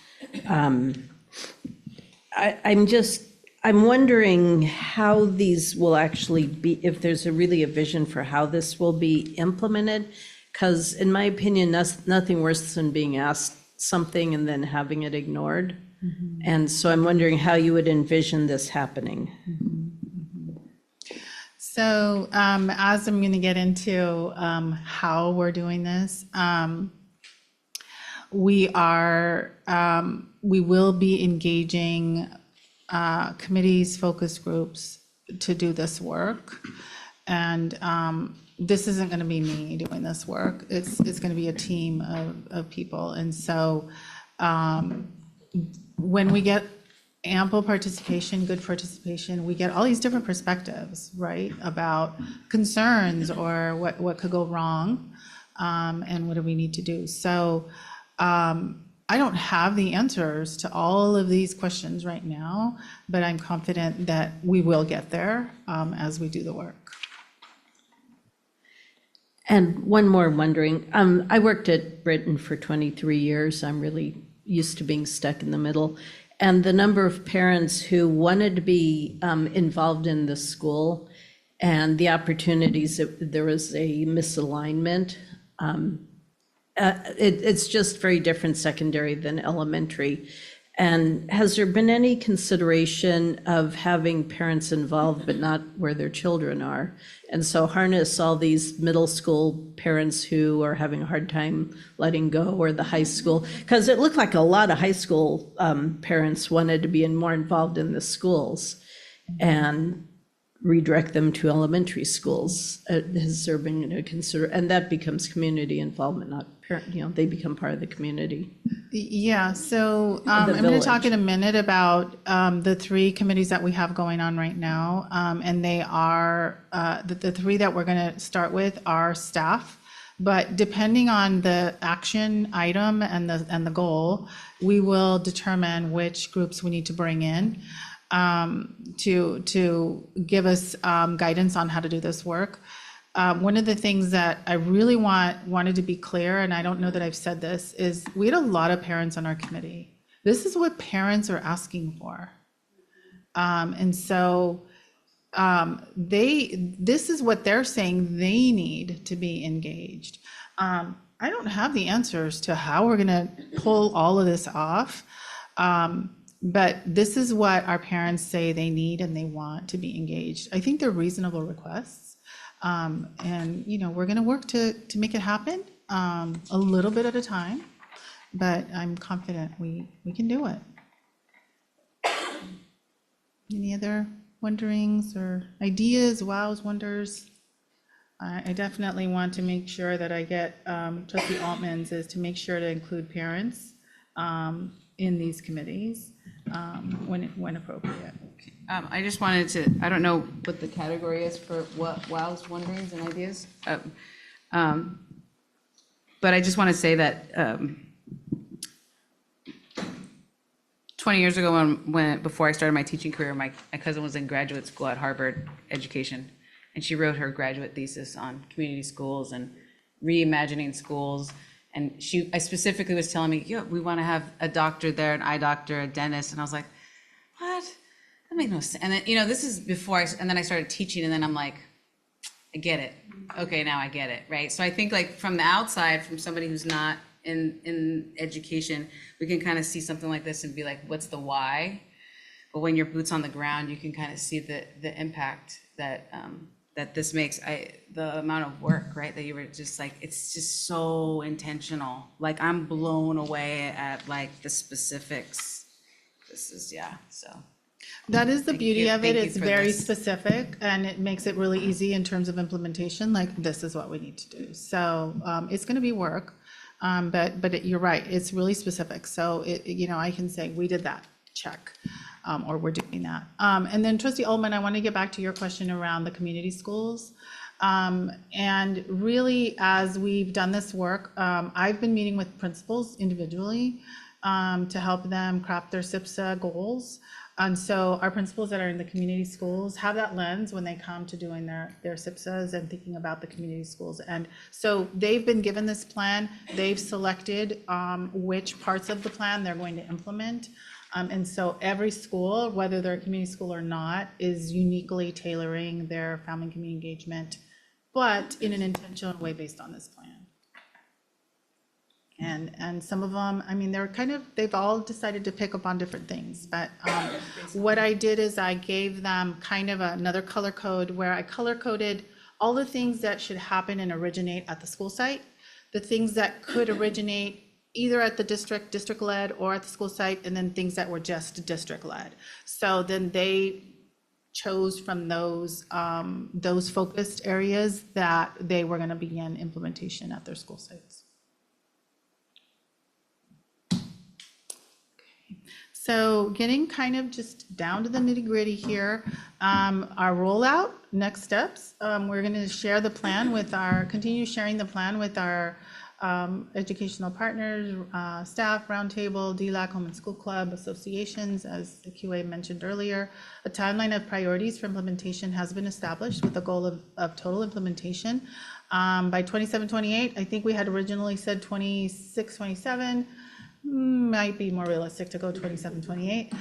Speaker 4: I'm wondering how these will actually be, if there's really a vision for how this will be implemented. Because in my opinion, nothing worse than being asked something and then having it ignored. And so I'm wondering how you would envision this happening.
Speaker 9: So as I'm going to get into how we're doing this, we will be engaging committees, focus groups to do this work. And this isn't going to be me doing this work. It's going to be a team of people. And so when we get ample participation, good participation, we get all these different perspectives, right? About concerns or what could go wrong, and what do we need to do. So I don't have the answers to all of these questions right now, but I'm confident that we will get there as we do the work.
Speaker 4: And one more wondering, I worked at Britain for 23 years. I'm really used to being stuck in the middle. And the number of parents who wanted to be involved in the school and the opportunities, there was a misalignment. It's just very different secondary than elementary. And has there been any consideration of having parents involved but not where their children are? And so harness all these middle school parents who are having a hard time letting go, or the high school, because it looked like a lot of high school parents wanted to be more involved in the schools, and redirect them to elementary schools. Has there been a and that becomes community involvement, not parent, they become part of the community.
Speaker 9: Yeah, so I'm going to talk in a minute about the three committees that we have going on right now. And they are, the three that we're going to start with are staff. But depending on the action item and the goal, we will determine which groups we need to bring in to give us guidance on how to do this work. One of the things that I really wanted to be clear, and I don't know that I've said this, is we had a lot of parents on our committee. This is what parents are asking for. And so this is what they're saying they need to be engaged. I don't have the answers to how we're going to pull all of this off. But this is what our parents say they need and they want to be engaged. I think they're reasonable requests. And, we're going to work to make it happen a little bit at a time, but I'm confident we can do it. Any other wonderings or ideas, wows, wonders? I definitely want to make sure that I get Trustee Altman's is to make sure to include parents in these committees when appropriate.
Speaker 13: I just wanted to, I don't know what the category is for what wows, wonderings, and ideas. But I just want to say that 20 years ago, before I started my teaching career, my cousin was in graduate school at Harvard Education, and she wrote her graduate thesis on community schools and reimagining schools. And I specifically was telling me, we want to have a doctor there, an eye doctor, a dentist, and I was like, what? That makes no sense. And then, this is before and then I started teaching, and then I'm like, I get it. Okay, now I get it, right? So I think from the outside, from somebody who's not in education, we can kind of see something like this and be like, what's the why? but when you're boots on the ground, you can kind of see the impact that, that this makes. The amount of work, right, that you were just like, it's just so intentional. Like, I'm blown away at like the specifics. This is, yeah, so.
Speaker 9: That is the
Speaker 13: Thank
Speaker 9: beauty
Speaker 13: you-
Speaker 9: of it.
Speaker 13: thank you
Speaker 9: It's
Speaker 13: for
Speaker 9: very
Speaker 13: this.
Speaker 9: specific and it makes it really easy in terms of implementation, like this is what we need to do. So it's going to be work, but you're right, it's really specific. So I can say, we did that, check, or we're doing that. And then Trustee Ullman, I want to get back to your question around the community schools. And really, as we've done this work, I've been meeting with principals individually to help them craft their SIPSA goals. And so our principals that are in the community schools have that lens when they come to doing their SIPSAs and thinking about the community schools. And so they've been given this plan, they've selected which parts of the plan they're going to implement. And so every school, whether they're a community school or not, is uniquely tailoring their family and community engagement, but in an intentional way based on this plan. And some of them, I mean, they've all decided to pick up on different things. But what I did is I gave them kind of another color code where I color coded all the things that should happen and originate at the school site, the things that could originate either at the district-led or at the school site, and then things that were just district-led. So then they chose from those focused areas that they were going to begin implementation at their school sites. So getting kind of just down to the nitty-gritty here, our rollout, next steps, we're going to share the plan with continue sharing the plan with our educational partners, staff, roundtable, DLAC, Home and School Club, associations, as the QA mentioned earlier. A timeline of priorities for implementation has been established with a goal of total implementation by 27-28. I think we had originally said 26-27. Might be more realistic to go 27-28.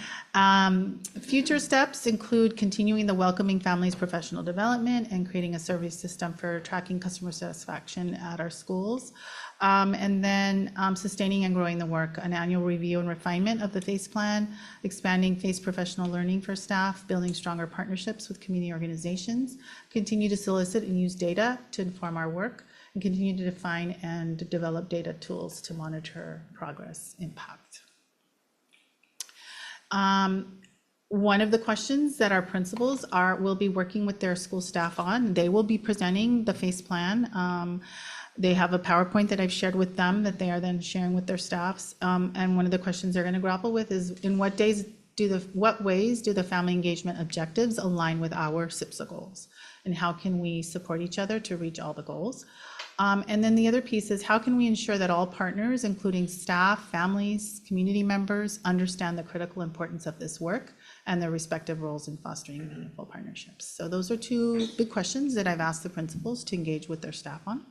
Speaker 9: Future steps include continuing the Welcoming Families professional development and creating a survey system for tracking customer satisfaction at our schools. And then sustaining and growing the work, an annual review and refinement of the FACE plan, expanding FACE professional learning for staff, building stronger partnerships with community organizations, continue to solicit and use data to inform our work, and continue to define and develop data tools to monitor progress impact. One of the questions that our principals will be working with their school staff on, they will be presenting the FACE plan. They have a PowerPoint that I've shared with them that they are then sharing with their staffs. And one of the questions they're going to grapple with is in what ways do the family engagement objectives align with our SIPSA goals? And how can we support each other to reach all the goals? And then the other piece is how can we ensure that all partners, including staff, families, community members, understand the critical importance of this work and their respective roles in fostering meaningful partnerships? So those are two big questions that I've asked the principals to engage with their staff on.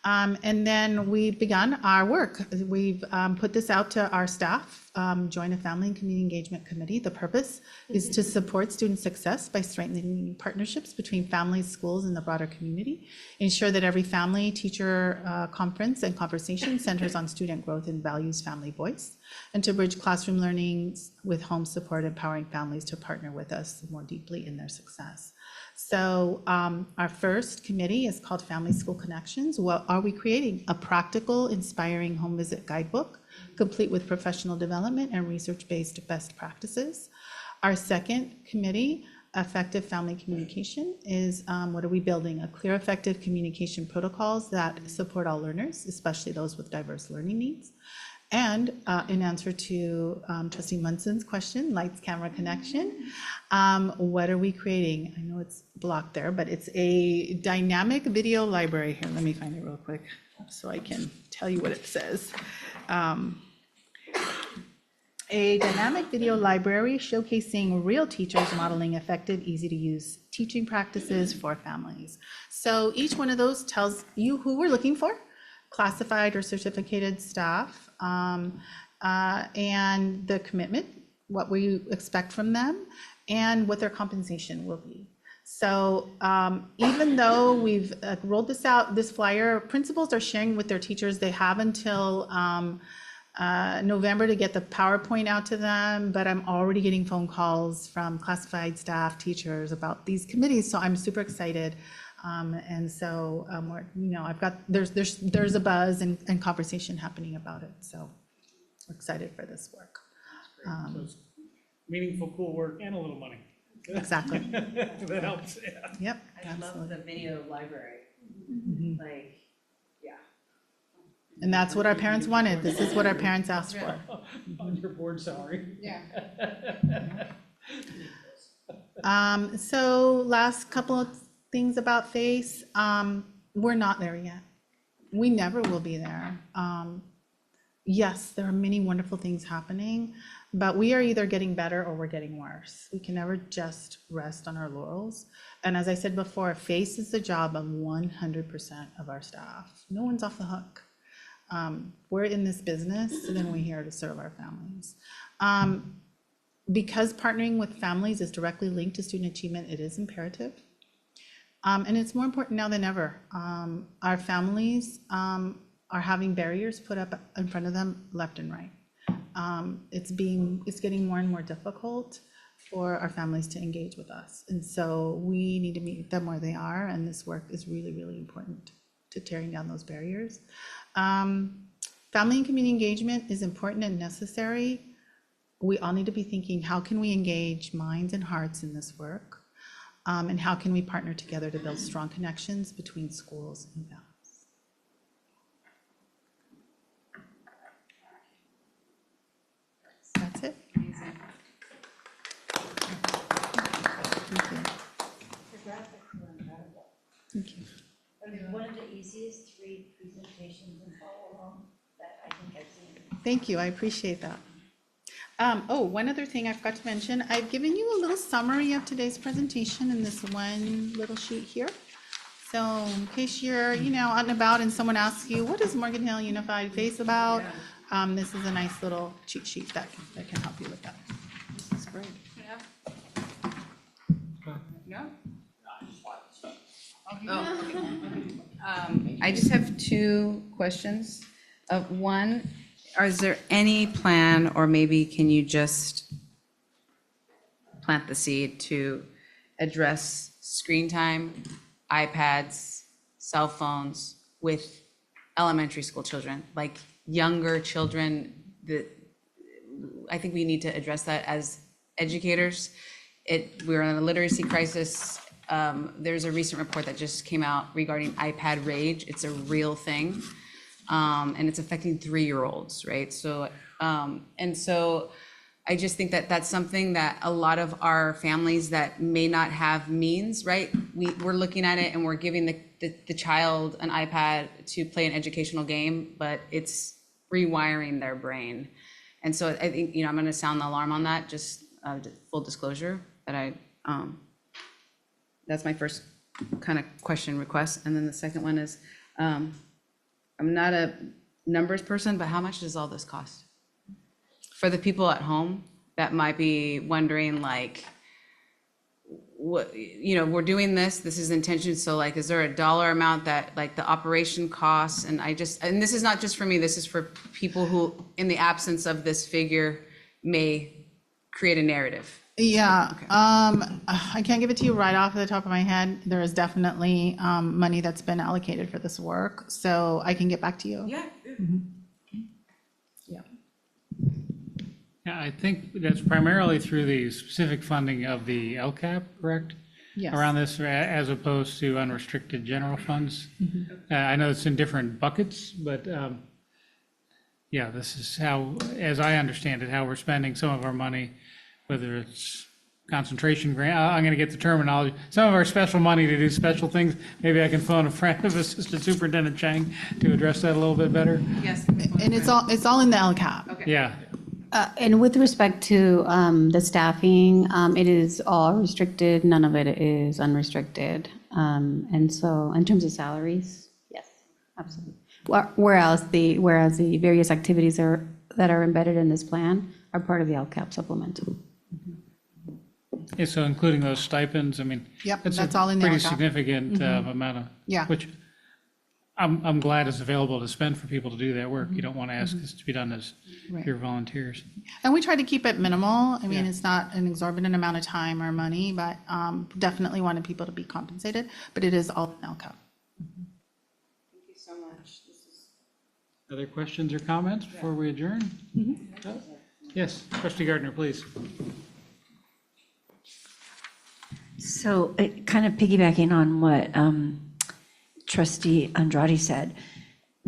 Speaker 9: And then we've begun our work. We've put this out to our staff, join a family and community engagement committee. The purpose is to support student success by strengthening partnerships between families, schools, and the broader community, ensure that every family teacher conference and conversation centers on student growth and values family voice, and to bridge classroom learning with home support, empowering families to partner with us more deeply in their success. So our first committee is called Family School Connections. What are we creating? A practical, inspiring home visit guidebook, complete with professional development and research-based best practices. Our second committee, Effective Family Communication, is what are we building? A clear, effective communication protocols that support all learners, especially those with diverse learning needs. And in answer to Trustee Munson's question, lights, camera, connection, what are we creating? I know it's blocked there, but it's a dynamic video library. Here, let me find it real quick so I can tell you what it says. A dynamic video library showcasing real teachers modeling effective, easy-to-use teaching practices for families. So each one of those tells you who we're looking for, classified or certificated staff, and the commitment, what we expect from them, and what their compensation will be. So even though we've rolled this out, this flyer, principals are sharing with their teachers. They have until November to get the PowerPoint out to them, but I'm already getting phone calls from classified staff, teachers about these committees, so I'm super excited. And so, I've got, there's a buzz and conversation happening about it, so we're excited for this work.
Speaker 1: So it's meaningful, cool work and a little money.
Speaker 9: Exactly.
Speaker 1: That helps, yeah.
Speaker 9: Yep.
Speaker 2: I love the video library. Like, yeah.
Speaker 9: And that's what our parents wanted. This is what our parents asked for.
Speaker 1: On your board salary.
Speaker 2: Yeah.
Speaker 9: So last couple of things about FACE, we're not there yet. We never will be there. Yes, there are many wonderful things happening, but we are either getting better or we're getting worse. We can never just rest on our laurels. And as I said before, FACE is the job of 100% of our staff. No one's off the hook. We're in this business, and then we're here to serve our families. Because partnering with families is directly linked to student achievement, it is imperative. And it's more important now than ever. Our families are having barriers put up in front of them left and right. It's getting more and more difficult for our families to engage with us. And so we need to meet them where they are, and this work is really, really important to tearing down those barriers. Family and community engagement is important and necessary. We all need to be thinking, how can we engage minds and hearts in this work? And how can we partner together to build strong connections between schools and families? That's it.
Speaker 2: Amazing.
Speaker 9: Thank you.
Speaker 7: The graphics were incredible.
Speaker 9: Thank you.
Speaker 7: I mean, one of the easiest to read presentations and follow along that I think I've seen.
Speaker 9: Thank you. I appreciate that. One other thing I forgot to mention, I've given you a little summary of today's presentation in this one little sheet here. So in case you're, out and about and someone asks you, what is Morgan Hill Unified FACE about? This is a nice little cheat sheet that can help you with that.
Speaker 2: This is great. Yeah. No? I just have two questions. One, is there any plan, or maybe can you just plant the seed to address screen time, iPads, cell phones with elementary school children, like younger children? I think we need to address that as educators. We're in a literacy crisis. There's a recent report that just came out regarding iPad rage. It's a real thing. And it's affecting 3-year-olds, right? So, and so I just think that that's something that a lot of our families that may not have means, right? We're looking at it and we're giving the child an iPad to play an educational game, but it's rewiring their brain. And so I think, I'm going to sound the alarm on that, just full disclosure that that's my first kind of question request. And then the second one is, I'm not a numbers person, but how much does all this cost? For the people at home that might be wondering, like, what, we're doing this is intention. So like, is there a dollar amount that like the operation costs? And and this is not just for me, this is for people who, in the absence of this figure, may create a narrative.
Speaker 9: Yeah, I can't give it to you right off the top of my head. There is definitely money that's been allocated for this work, so I can get back to you.
Speaker 2: Yeah.
Speaker 9: Yeah.
Speaker 1: Yeah, I think that's primarily through the specific funding of the LCAP, correct?
Speaker 9: Yes.
Speaker 1: Around this, as opposed to unrestricted general funds. I know it's in different buckets, but yeah, this is how, as I understand it, how we're spending some of our money, whether it's concentration grant, I'm going to get the terminology, some of our special money to do special things. Maybe I can phone a friend of Assistant Superintendent Chang to address that a little bit better.
Speaker 2: Yes.
Speaker 9: And it's all in the LCAP.
Speaker 2: Okay.
Speaker 1: Yeah.
Speaker 11: And with respect to the staffing, it is all restricted, none of it is unrestricted. And so in terms of salaries, yes, absolutely. Whereas the various activities that are embedded in this plan are part of the LCAP supplemental.
Speaker 1: Yeah, so including those stipends, I mean.
Speaker 9: Yep,
Speaker 1: that's
Speaker 9: all in the
Speaker 1: Pretty
Speaker 9: LCAP.
Speaker 1: significant amount of.
Speaker 9: Yeah.
Speaker 1: Which I'm glad it's available to spend for people to do that work. You don't want to ask this to be done as
Speaker 9: Right.
Speaker 1: pure volunteers.
Speaker 9: And we try to keep it minimal. I mean,
Speaker 1: Yeah.
Speaker 9: it's not an exorbitant amount of time or money, but definitely wanted people to be compensated, but it is all in LCAP.
Speaker 13: Thank you so much.
Speaker 1: Other questions or comments before we adjourn? No? Yes, trustee Gardner, please.
Speaker 3: So kind of piggybacking on what trustee Andrade said,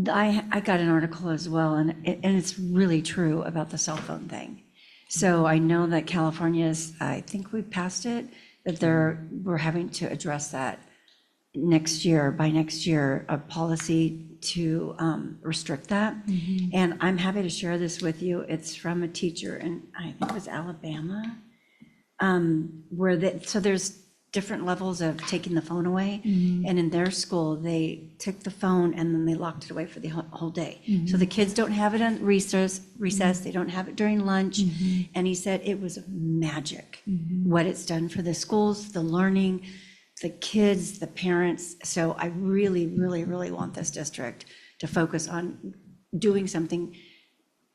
Speaker 3: I got an article as well, and it's really true about the cell phone thing. So I know that California's, I think we passed it, that we're having to address that by next year, a policy to restrict that. And I'm happy to share this with you. It's from a teacher in, I think it was Alabama, so there's different levels of taking the phone away. And in their school, they took the phone and then they locked it away for the whole day. So the kids don't have it on recess, they don't have it during lunch. And he said it was magic, what it's done for the schools, the learning, the kids, the parents. So I really, really, really want this district to focus on doing something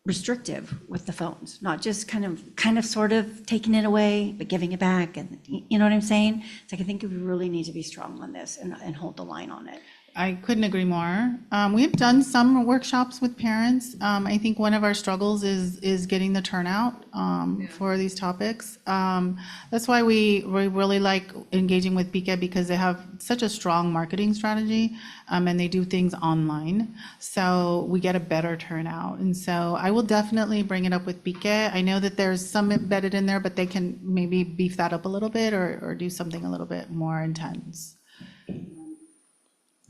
Speaker 3: restrictive with the phones, not just kind of sort of taking it away, but giving it back. And you know what I'm saying? It's like, I think we really need to be strong on this and hold the line on it.
Speaker 9: I couldn't agree more. We've done some workshops with parents. I think one of our struggles is getting the turnout for these topics. That's why we really like engaging with BICA, because they have such a strong marketing strategy, and they do things online. So we get a better turnout. And so I will definitely bring it up with BICA. I know that there's some embedded in there, but they can maybe beef that up a little bit or do something a little bit more intense.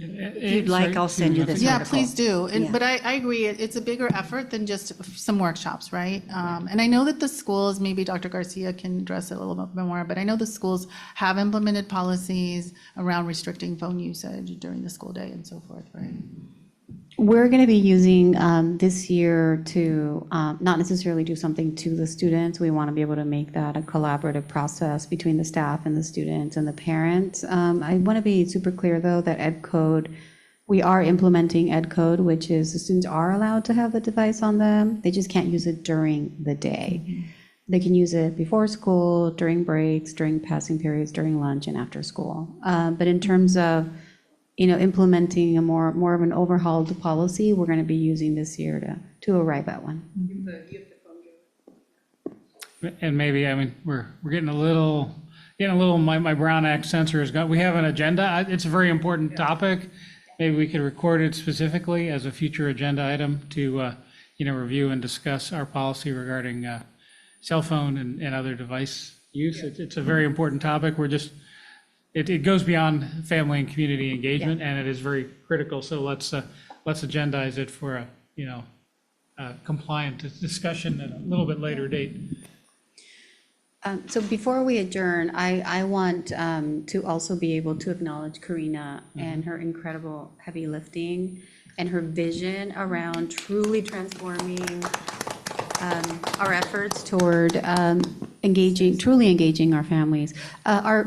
Speaker 3: If you'd like, I'll send you this
Speaker 9: Yeah,
Speaker 3: article.
Speaker 9: please do. And,
Speaker 3: Yeah.
Speaker 9: but I agree, it's a bigger effort than just some workshops, right? And I know that the schools, maybe Dr. Garcia can address it a little bit more, but I know the schools have implemented policies around restricting phone usage during the school day and so forth, right?
Speaker 11: We're going to be using this year to not necessarily do something to the students. We want to be able to make that a collaborative process between the staff and the students and the parents. I want to be super clear, though, that EdCode, we are implementing EdCode, which is the students are allowed to have the device on them. They just can't use it during the day. They can use it before school, during breaks, during passing periods, during lunch, and after school. But in terms of implementing a more of an overhauled policy, we're going to be using this year to arrive at one.
Speaker 1: And maybe, I mean, we're getting a little, my Brown Act sensor has got, we have an agenda. It's a very important topic. Maybe we could record it specifically as a future agenda item to, review and discuss our policy regarding cell phone and other device use. It's a very important topic. It goes beyond family and community engagement, and it is very critical. So let's agendize it for a compliant discussion at a little bit later date.
Speaker 11: So before we adjourn, I want to also be able to acknowledge Karina and her incredible heavy lifting and her vision around truly transforming our efforts toward truly engaging our families.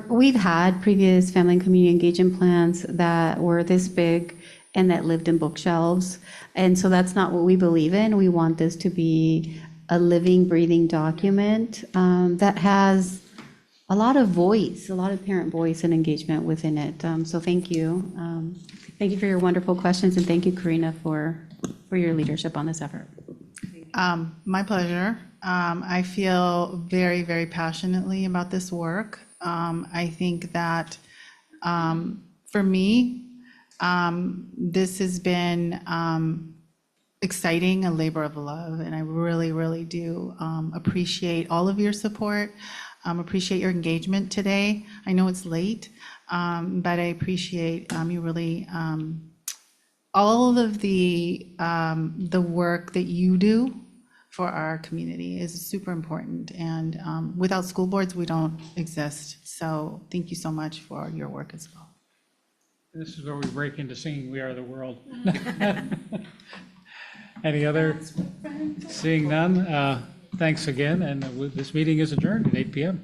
Speaker 11: We've had previous family and community engagement plans that were this big and that lived in bookshelves. And so that's not what we believe in. We want this to be a living, breathing document that has a lot of voice, a lot of parent voice and engagement within it. So thank you. Thank you for your wonderful questions, and thank you, Karina, for your leadership on this effort.
Speaker 9: My pleasure. I feel very, very passionately about this work. I think that for me, this has been exciting, a labor of love, and I really, really do appreciate all of your support, appreciate your engagement today. I know it's late, but I appreciate you really, all of the work that you do for our community is super important, and without school boards, we don't exist. So thank you so much for your work as well.
Speaker 1: This is where we break into singing We Are the World. Any other? Seeing none, thanks again, and this meeting is adjourned at 8 p.m.